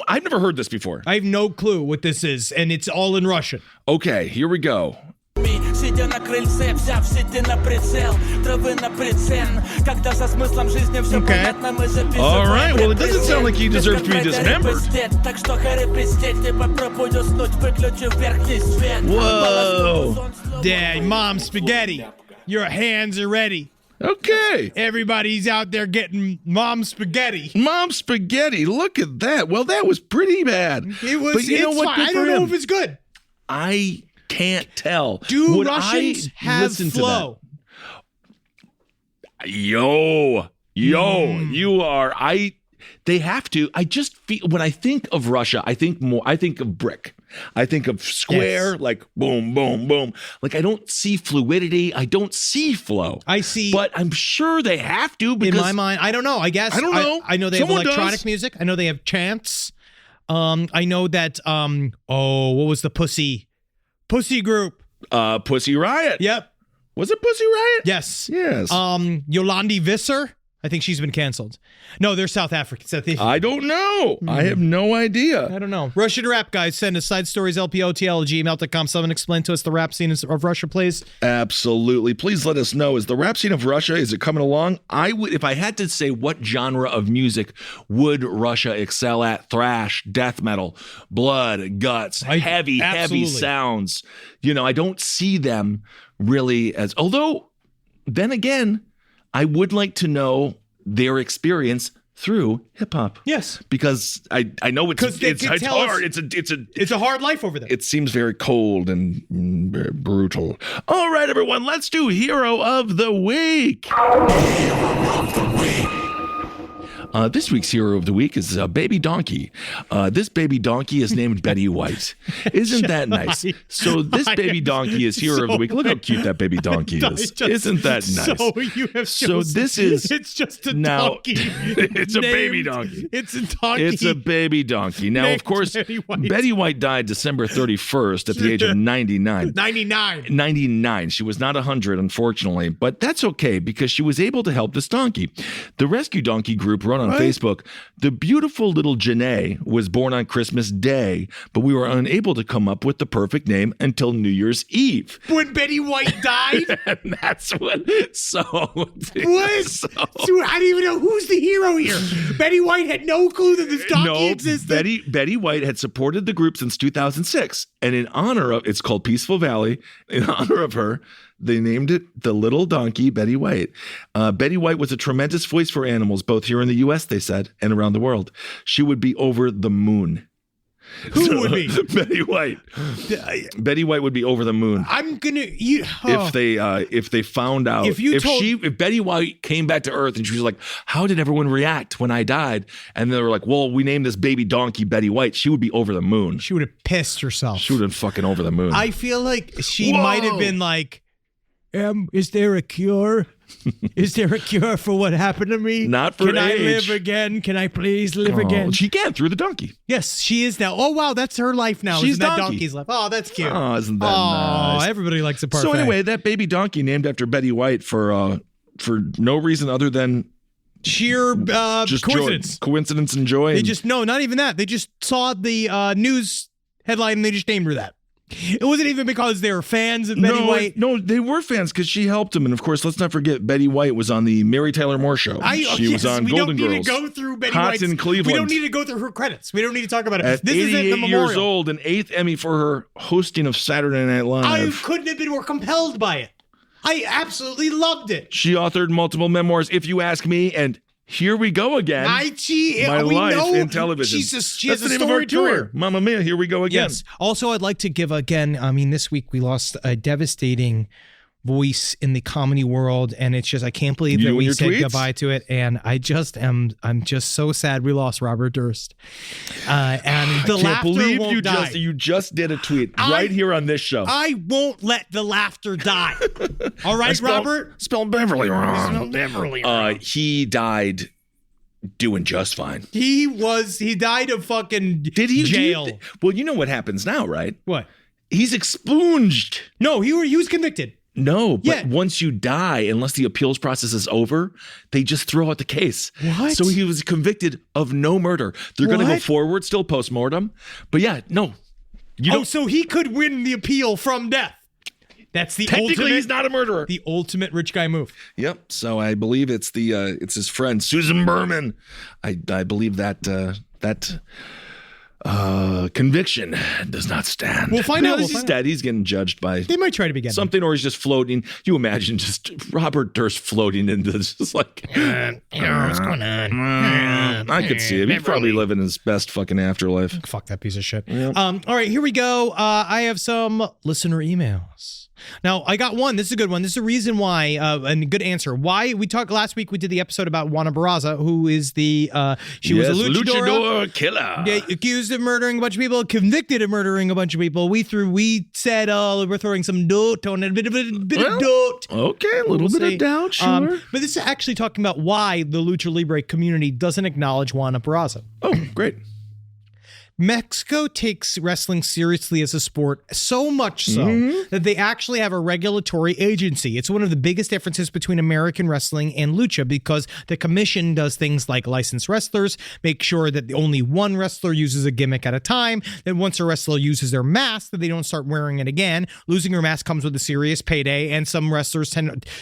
I've never heard this before. I have no clue what this is, and it's all in Russian. Okay, here we go. Сидя на крыльце, взяв сети на прицел, травы на прицен, когда за смыслом жизни все понятно, мы записываем. All right, well, it doesn't sound like he deserves to be dismembered. Так что хари пиздеть, ты попробуй уснуть, выключи верхний свет. Whoa. Dad, Mom Spaghetti, your hands are ready. Okay. Everybody's out there getting Mom Spaghetti. Mom Spaghetti, look at that. Well, that was pretty bad. It was, but you know it's what? fine. Good I for don't know him. if it's good. I can't tell. Do Would Russians I have listen to flow? that? Yo, you are. They have to. I just feel when I think of Russia, I think of brick. I think of square, like boom, boom, boom. Like I don't see fluidity. I don't see flow. I see. But I'm sure they have to because in my mind, I don't know. I guess. I don't know. I know they Someone have electronic does. music. I know they have chants. I know that what was the pussy group? Pussy Riot. Yep. Was it Pussy Riot? Yes. Yes. Yolandi Visser. I think she's been canceled. No, they're South Africans. I don't know. I have no idea. I don't know. Russian rap guys, send us side stories, lpotl@gmail.com. Someone explain to us the rap scene of Russia, please. Absolutely. Please let us know. Is the rap scene of Russia, is it coming along? I would, if I had to say what genre of music would Russia excel at, thrash, death metal, blood, guts, heavy sounds. You know, I don't see them really as, although then again, I would like to know their experience through hip hop. Yes, because I know it's hard. It's a hard life over there. It seems very cold and very brutal. All right, everyone, let's do Hero of the Week. This week's Hero of the Week is a baby donkey. This baby donkey is named Betty White. Isn't that nice? So this baby donkey is Hero of the Week. Look how cute that baby donkey is. Isn't that nice? So you have it's just a donkey. It's a baby donkey. It's a donkey. It's a baby donkey. Now, of course, Betty White died December 31st at the age of 99. 99. She was not 100, unfortunately, but that's okay because she was able to help this donkey. The rescue donkey group run on Facebook. The beautiful little Janae was born on Christmas Day, but we were unable to come up with the perfect name until New Year's Eve. When Betty White died? And that's what. So. What? So I don't even know who's the hero here. Betty White had no clue that this donkey existed. Betty White had supported the group since 2006, and in honor of, it's called Peaceful Valley, in honor of her, they named it the little donkey Betty White. Betty White was a tremendous voice for animals, both here in the U.S., they said, and around the world. She would be over the moon. Who would be? Betty White. Betty White would be over the moon. I'm gonna if they found out if Betty White came back to Earth and she was like, how did everyone react when I died? And they were like, well, we named this baby donkey Betty White. She would be over the moon. She would have pissed herself. She would have been fucking over the moon. I feel like she might have been like, is there a cure? Is there a cure for what happened to me? Not for Can age. I live again? Can I please live again? She can through the donkey. Yes, she is now. Oh, wow, that's her life now. She's Isn't that donkey. donkey's life? Oh, that's cute. Oh, isn't that nice? Oh, everybody likes a parfait. So anyway, that baby donkey named after Betty White for no reason other than sheer just coincidence. Coincidence and joy. Not even that. They just saw the news headline and they just named her that. It wasn't even because they were fans of Betty White. No, they were fans because she helped them. And of course, let's not forget Betty White was on the Mary Tyler Moore Show. She was on Golden Girls. We don't need to go through Betty Hot White's. in Cleveland. We don't need to go through her credits. We don't need to talk about it. At This 88 isn't the memorial. years old, an 8th Emmy for her hosting of Saturday Night Live. I couldn't have been more compelled by it. I absolutely loved it. She authored multiple memoirs, if you ask me, and here we go again. My life in television. She has a name of our storied tour. career. Mamma mia, here we go again. Yes. Also, I'd like to give again, this week we lost a devastating voice in the comedy world, and it's just, I can't believe that we said goodbye to it, and I'm just so sad we lost Robert Durst. And the laughter won't die. You just did a tweet right here on this show. I won't let the laughter die. All right, Robert? Spelled Beverly wrong. He died doing just fine. He died of fucking jail. Well, you know what happens now, right? What? He's expunged. No, he was convicted. No, but once you die, unless the appeals process is over, they just throw out the case. What? So he was convicted of no murder. They're going to go forward, still post-mortem. But yeah, no. So he could win the appeal from death. That's the Technically, he's not a murderer. The ultimate rich guy move. Yep. So I believe it's it's his friend, Susan Berman. I believe that conviction does not stand. We'll find out. He's dead. He's getting judged by. They might try to begin something, or he's just floating. You imagine just Robert Durst floating into this, just like, what's going on? I could see it. He's probably living his best fucking afterlife. Fuck that piece of shit. Yep. All right, here we go. I have some listener emails. Now, I got one. This is a good one. This is a reason why, and a good answer. Why we talked last week, we did the episode about Juana Barraza, who is she was a luchador killer. Accused of murdering a bunch of people, convicted of murdering a bunch of people. We said, we're throwing some dirt on it, a bit of dirt. Okay, a little bit of doubt, sure. But this is actually talking about why the Lucha Libre community doesn't acknowledge Juana Barraza. Oh, great. Mexico takes wrestling seriously as a sport, so much so that they actually have a regulatory agency. It's one of the biggest differences between American wrestling and lucha because the commission does things like license wrestlers, make sure that only one wrestler uses a gimmick at a time, then once a wrestler uses their mask, that they don't start wearing it again. Losing your mask comes with a serious payday, and some wrestlers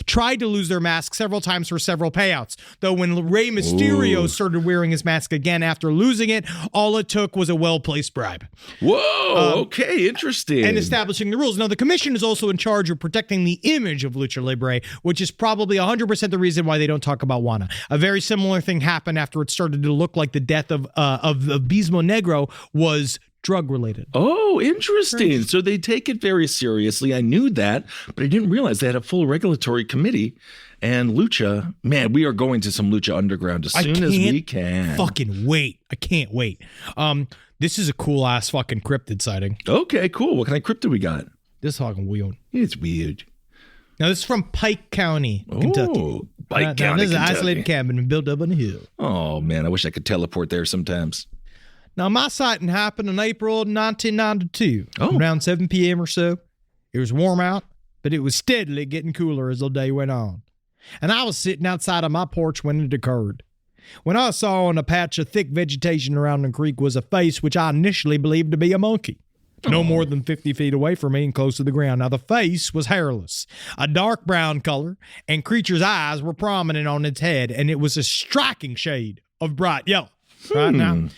tried to lose their mask several times for several payouts. Though when Rey Mysterio started wearing his mask again after losing it, all it took was a well-placed bribe. Whoa, okay, interesting. And establishing the rules. Now, the commission is also in charge of protecting the image of Lucha Libre, which is probably 100% the reason why they don't talk about Juana. A very similar thing happened after it started to look like the death of Abismo Negro was drug-related. Oh, interesting. So they take it very seriously. I knew that, but I didn't realize they had a full regulatory committee. And Lucha, man, we are going to some Lucha Underground as soon as we can. Fucking wait. I can't wait. This is a cool-ass fucking cryptid sighting. Okay, cool. What kind of cryptid we got? This is fucking weird. It's weird. Now, this is from Pike County, Kentucky. Oh, Pike County, This is an Kentucky. isolated cabin built up on a hill. Oh, man, I wish I could teleport there sometimes. Now, my sighting happened in April 1992, Oh. around 7 p.m. or so. It was warm out, but it was steadily getting cooler as the day went on. And I was sitting outside of my porch when it occurred. When I saw on a patch of thick vegetation around the creek was a face which I initially believed to be a monkey. No more than 50 feet away from me and close to the ground. Now, the face was hairless, a dark brown color, and creature's eyes were prominent on its head, and it was a striking shade of bright yellow. Right now,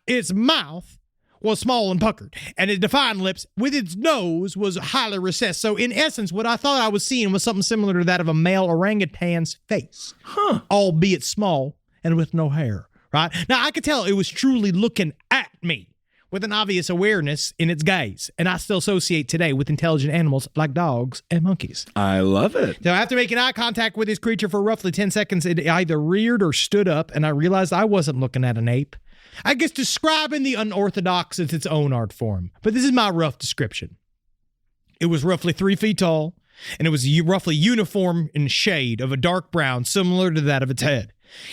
its mouth was small and puckered, and its defined lips with its nose was highly recessed. So, in essence, what I thought I was seeing was something similar to that of a male orangutan's face, albeit small and with no hair. Right now, I could tell it was truly looking at me with an obvious awareness in its gaze, and I still associate today with intelligent animals like dogs and monkeys. I love it. So after making eye contact with this creature for roughly 10 seconds, it either reared or stood up, and I realized I wasn't looking at an ape. I guess describing the unorthodox is its own art form, but this is my rough description. It was roughly 3 feet tall, and it was roughly uniform in shade of a dark brown, similar to that of its head.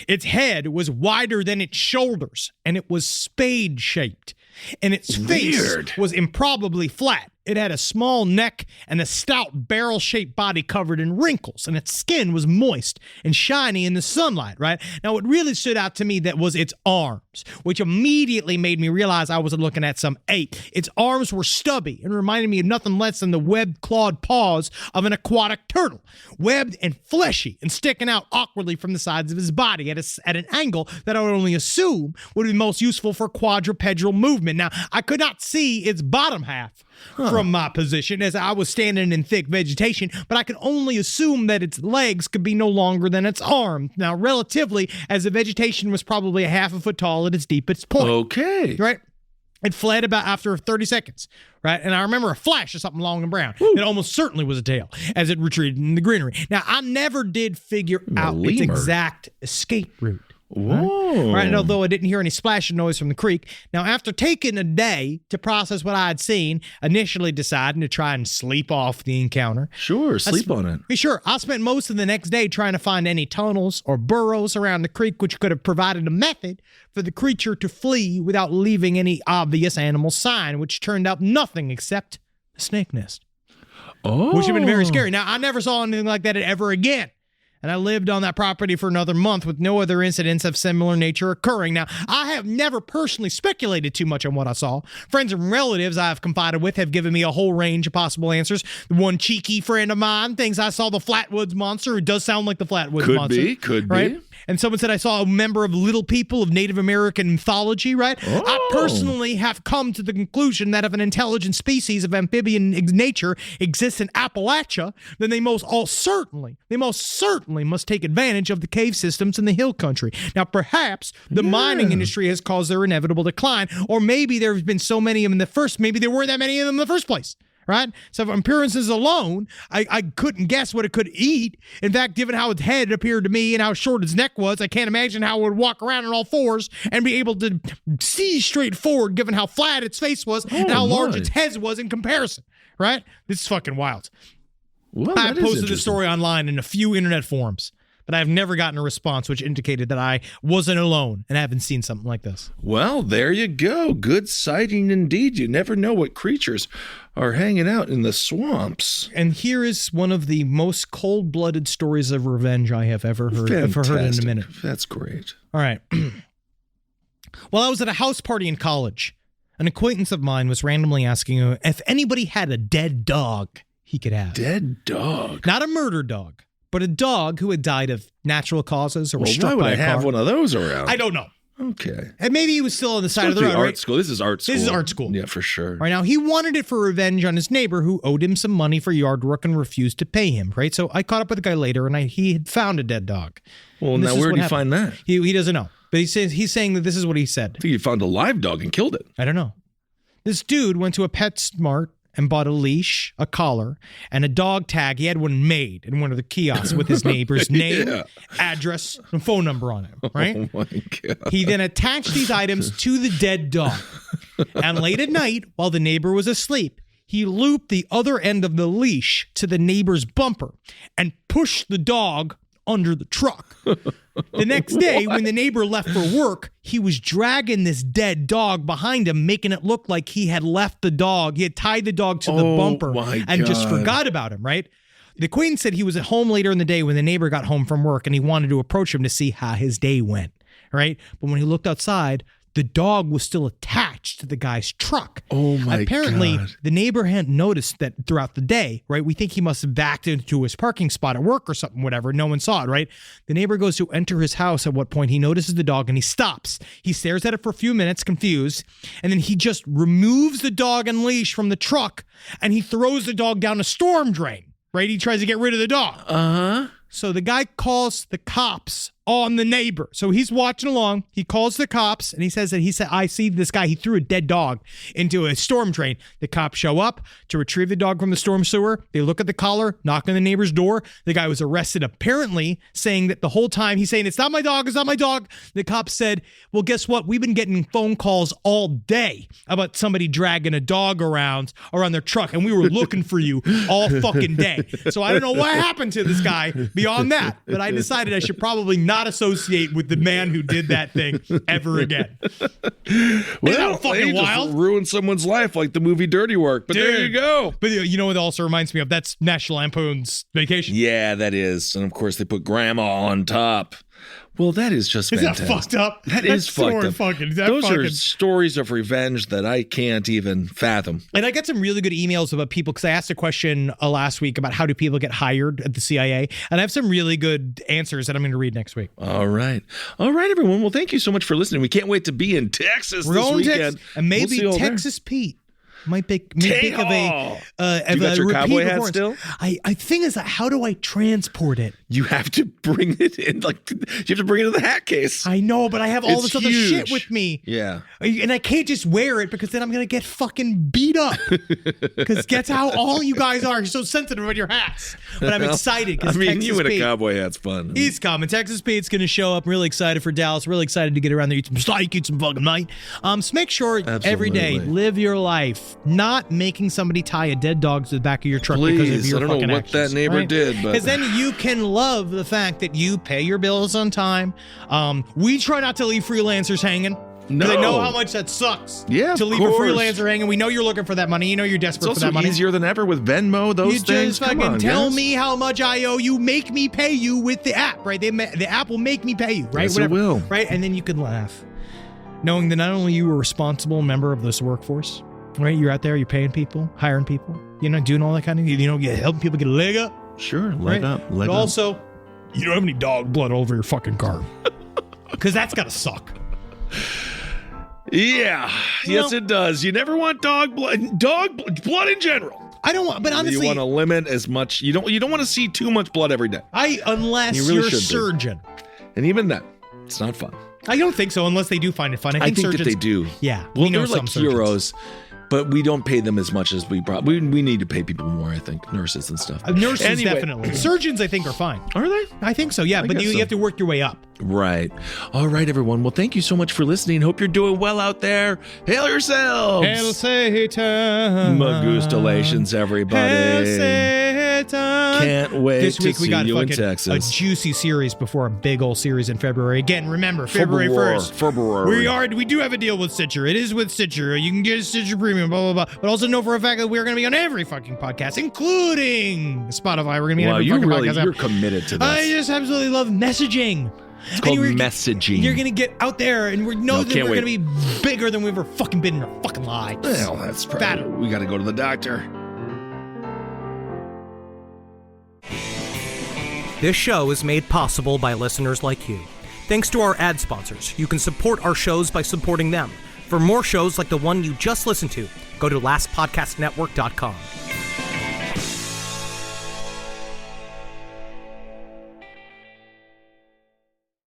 Its head was wider than its shoulders, and it was spade-shaped, and its face was improbably flat. It had a small neck and a stout barrel-shaped body covered in wrinkles, and its skin was moist and shiny in the sunlight, right? Now, what really stood out to me that was its arms, which immediately made me realize I wasn't looking at some ape. Its arms were stubby and reminded me of nothing less than the webbed clawed paws of an aquatic turtle, webbed and fleshy and sticking out awkwardly from the sides of his body at an angle that I would only assume would be most useful for quadrupedal movement. Now, I could not see its bottom half from my position as I was standing in thick vegetation, but I could only assume that its legs could be no longer than its arms. Now, relatively, as the vegetation was probably a half a foot tall at its deepest point. Okay. Right? It fled about after 30 seconds, right? And I remember a flash of something long and brown. It almost certainly was a tail as it retreated in the greenery. Now, I never did figure out its exact escape route. Whoa. Right, and although I didn't hear any splashing noise from the creek. Now, after taking a day to process what I had seen, initially deciding to try and sleep off the encounter. Sure, sleep on it. Sure, I spent most of the next day trying to find any tunnels or burrows around the creek which could have provided a method for the creature to flee without leaving any obvious animal sign, which turned out nothing except a snake nest. Oh. Which had been very scary. Now, I never saw anything like that ever again. And I lived on that property for another month with no other incidents of similar nature occurring. Now, I have never personally speculated too much on what I saw. Friends and relatives I have confided with have given me a whole range of possible answers. One cheeky friend of mine thinks I saw the Flatwoods Monster. It does sound like the Flatwoods Monster. Could right? be. And someone said I saw a member of Little People of Native American mythology, right? Oh. I personally have come to the conclusion that if an intelligent species of amphibian nature exists in Appalachia, then they most certainly must take advantage of the cave systems in the hill country. Now, perhaps the mining industry has caused their inevitable decline, or maybe there have been so many of them maybe there weren't that many of them in the first place. right? So if appearances alone, I couldn't guess what it could eat. In fact, given how its head appeared to me and how short its neck was, I can't imagine how it would walk around on all fours and be able to see straight forward, given how flat its face was and how large its head was in comparison, right? This is fucking wild. Well, I posted the story online in a few internet forums, but I've never gotten a response which indicated that I wasn't alone and haven't seen something like this. Well, there you go. Good sighting indeed. You never know what creatures are hanging out in the swamps. And here is one of the most cold-blooded stories of revenge I have ever heard. I've heard in a minute. That's great. All right. While I was at a house party in college, an acquaintance of mine was randomly asking if anybody had a dead dog he could have. Dead dog? Not a murder dog, but a dog who had died of natural causes or was struck by a car. Why would I have one of those around? I don't know. Okay. And maybe he was still on the side of the road, right? School. This is art school. This is art school. Yeah, for sure. Right now, he wanted it for revenge on his neighbor who owed him some money for yard work and refused to pay him, right? So I caught up with the guy later, and he had found a dead dog. Well, now where did he find that? He doesn't know. But he's saying that this is what he said. I think he found a live dog and killed it. I don't know. This dude went to a PetSmart and bought a leash, a collar, and a dog tag. He had one made in one of the kiosks with his neighbor's name, address, and phone number on it, right? Oh, my God. He then attached these items to the dead dog. And late at night, while the neighbor was asleep, he looped the other end of the leash to the neighbor's bumper and pushed the dog under the truck. The next day, when the neighbor left for work, he was dragging this dead dog behind him, making it look like he had left the dog. He had tied the dog to the bumper and just forgot about him, right? The acquaintance said he was at home later in the day when the neighbor got home from work and he wanted to approach him to see how his day went, right? But when he looked outside, the dog was still attached to the guy's truck. Oh, my Apparently, God. the neighbor hadn't noticed that throughout the day, right? We think he must have backed into his parking spot at work or something, whatever. No one saw it, right? The neighbor goes to enter his house, at what point he notices the dog and he stops. He stares at it for a few minutes, confused, and then he just removes the dog and leash from the truck and he throws the dog down a storm drain, right? He tries to get rid of the dog. Uh-huh. So the guy calls the cops on the neighbor. So he's watching along. He calls the cops and he said, I see this guy. He threw a dead dog into a storm drain. The cops show up to retrieve the dog from the storm sewer. They look at the collar, knock on the neighbor's door. The guy was arrested, apparently saying that the whole time he's saying, it's not my dog, it's not my dog. The cops said, well, guess what? We've been getting phone calls all day about somebody dragging a dog around their truck. And we were looking for you all fucking day. So I don't know what happened to this guy beyond that, but I decided I should probably not associate with the man who did that thing ever again. Well, fucking wild? Ruin someone's life like the movie Dirty Work, but Dude. there you go. But you know what it also reminds me of? That's National Lampoon's Vacation. Yeah, that is. And of course, they put Grandma on top. Well, that is just Is fantastic. that fucked up? That's fucked up. Those fucking... are stories of revenge that I can't even fathom. And I got some really good emails about people because I asked a question last week about how do people get hired at the CIA, and I have some really good answers that I'm going to read next week. All right, everyone. Well, thank you so much for listening. We can't wait to be in Texas this weekend, Texas, and maybe Texas Pete. Might think of you got your cowboy hat still? I think is that how do I transport it? You have to bring it in, you have to bring it in the hat case. I know, but I have all It's this other huge. shit with me. Yeah. And I can't just wear it because then I'm going to get fucking beat up. Because that's how all you guys are. You're so sensitive about your hats. But I'm excited because Texas you in a Pete, cowboy hat's fun. He's coming. Texas Pete's going to show up. I'm really excited for Dallas. Really excited to get around there, eat some steak, eat some fucking night. So make sure every day, live your life, not making somebody tie a dead dog to the back of your truck because of your I don't fucking know what actions, that neighbor right? did, but because then you can love the fact that you pay your bills on time. We try not to leave freelancers hanging. No. I know how much that sucks. Yeah, to of leave a course. freelancer hanging. We know you're looking for that money. You know you're desperate it's for that also money. easier than ever with Venmo. Those you things. just fucking tell me how much I owe you. Make me pay you with the app, right? The app will make me pay you, right? Yes, it will. Right, and then you can laugh, knowing that not only you are a responsible member of this workforce. Right, you're out there, you're paying people, hiring people, doing all that kind of, you're helping people get a leg up. Sure, leg up. But also, you don't have any dog blood all over your fucking car. Because that's got to suck. Yeah, yes, it does. You never want dog blood in general. I don't want, but honestly, you want to limit as much. You don't want to see too much blood every day. Unless you're a surgeon. And even then, it's not fun. I don't think so, unless they do find it fun. I think that they do. Yeah, well, they're like heroes. But we don't pay them as much as we need to pay people more, I think, nurses and stuff. Nurses, definitely. Surgeons, I think, are fine. Are they? I think so, yeah. But you have to work your way up. Right. All right, everyone. Well, thank you so much for listening. Hope you're doing well out there. Hail yourselves. Hail Satan. Magustalations, everybody. Hail Satan. Can't wait this week to we see got you in a Texas. juicy series before a big old series in February. Again, remember, February 1st. February. We do have a deal with Stitcher. It is with Stitcher. You can get a Stitcher Premium, blah, blah, blah. But also know for a fact that we're going to be on every fucking podcast, including Spotify. We're going to be on every fucking podcast. You're committed to this. I just absolutely love messaging. It's called messaging. You're going to get out there, and we know that we're going to be bigger than we've ever fucking been in our fucking lives. Well, that's probably... We got to go to the doctor. This show is made possible by listeners like you. Thanks to our ad sponsors, you can support our shows by supporting them. For more shows like the one you just listened to, go to lastpodcastnetwork.com.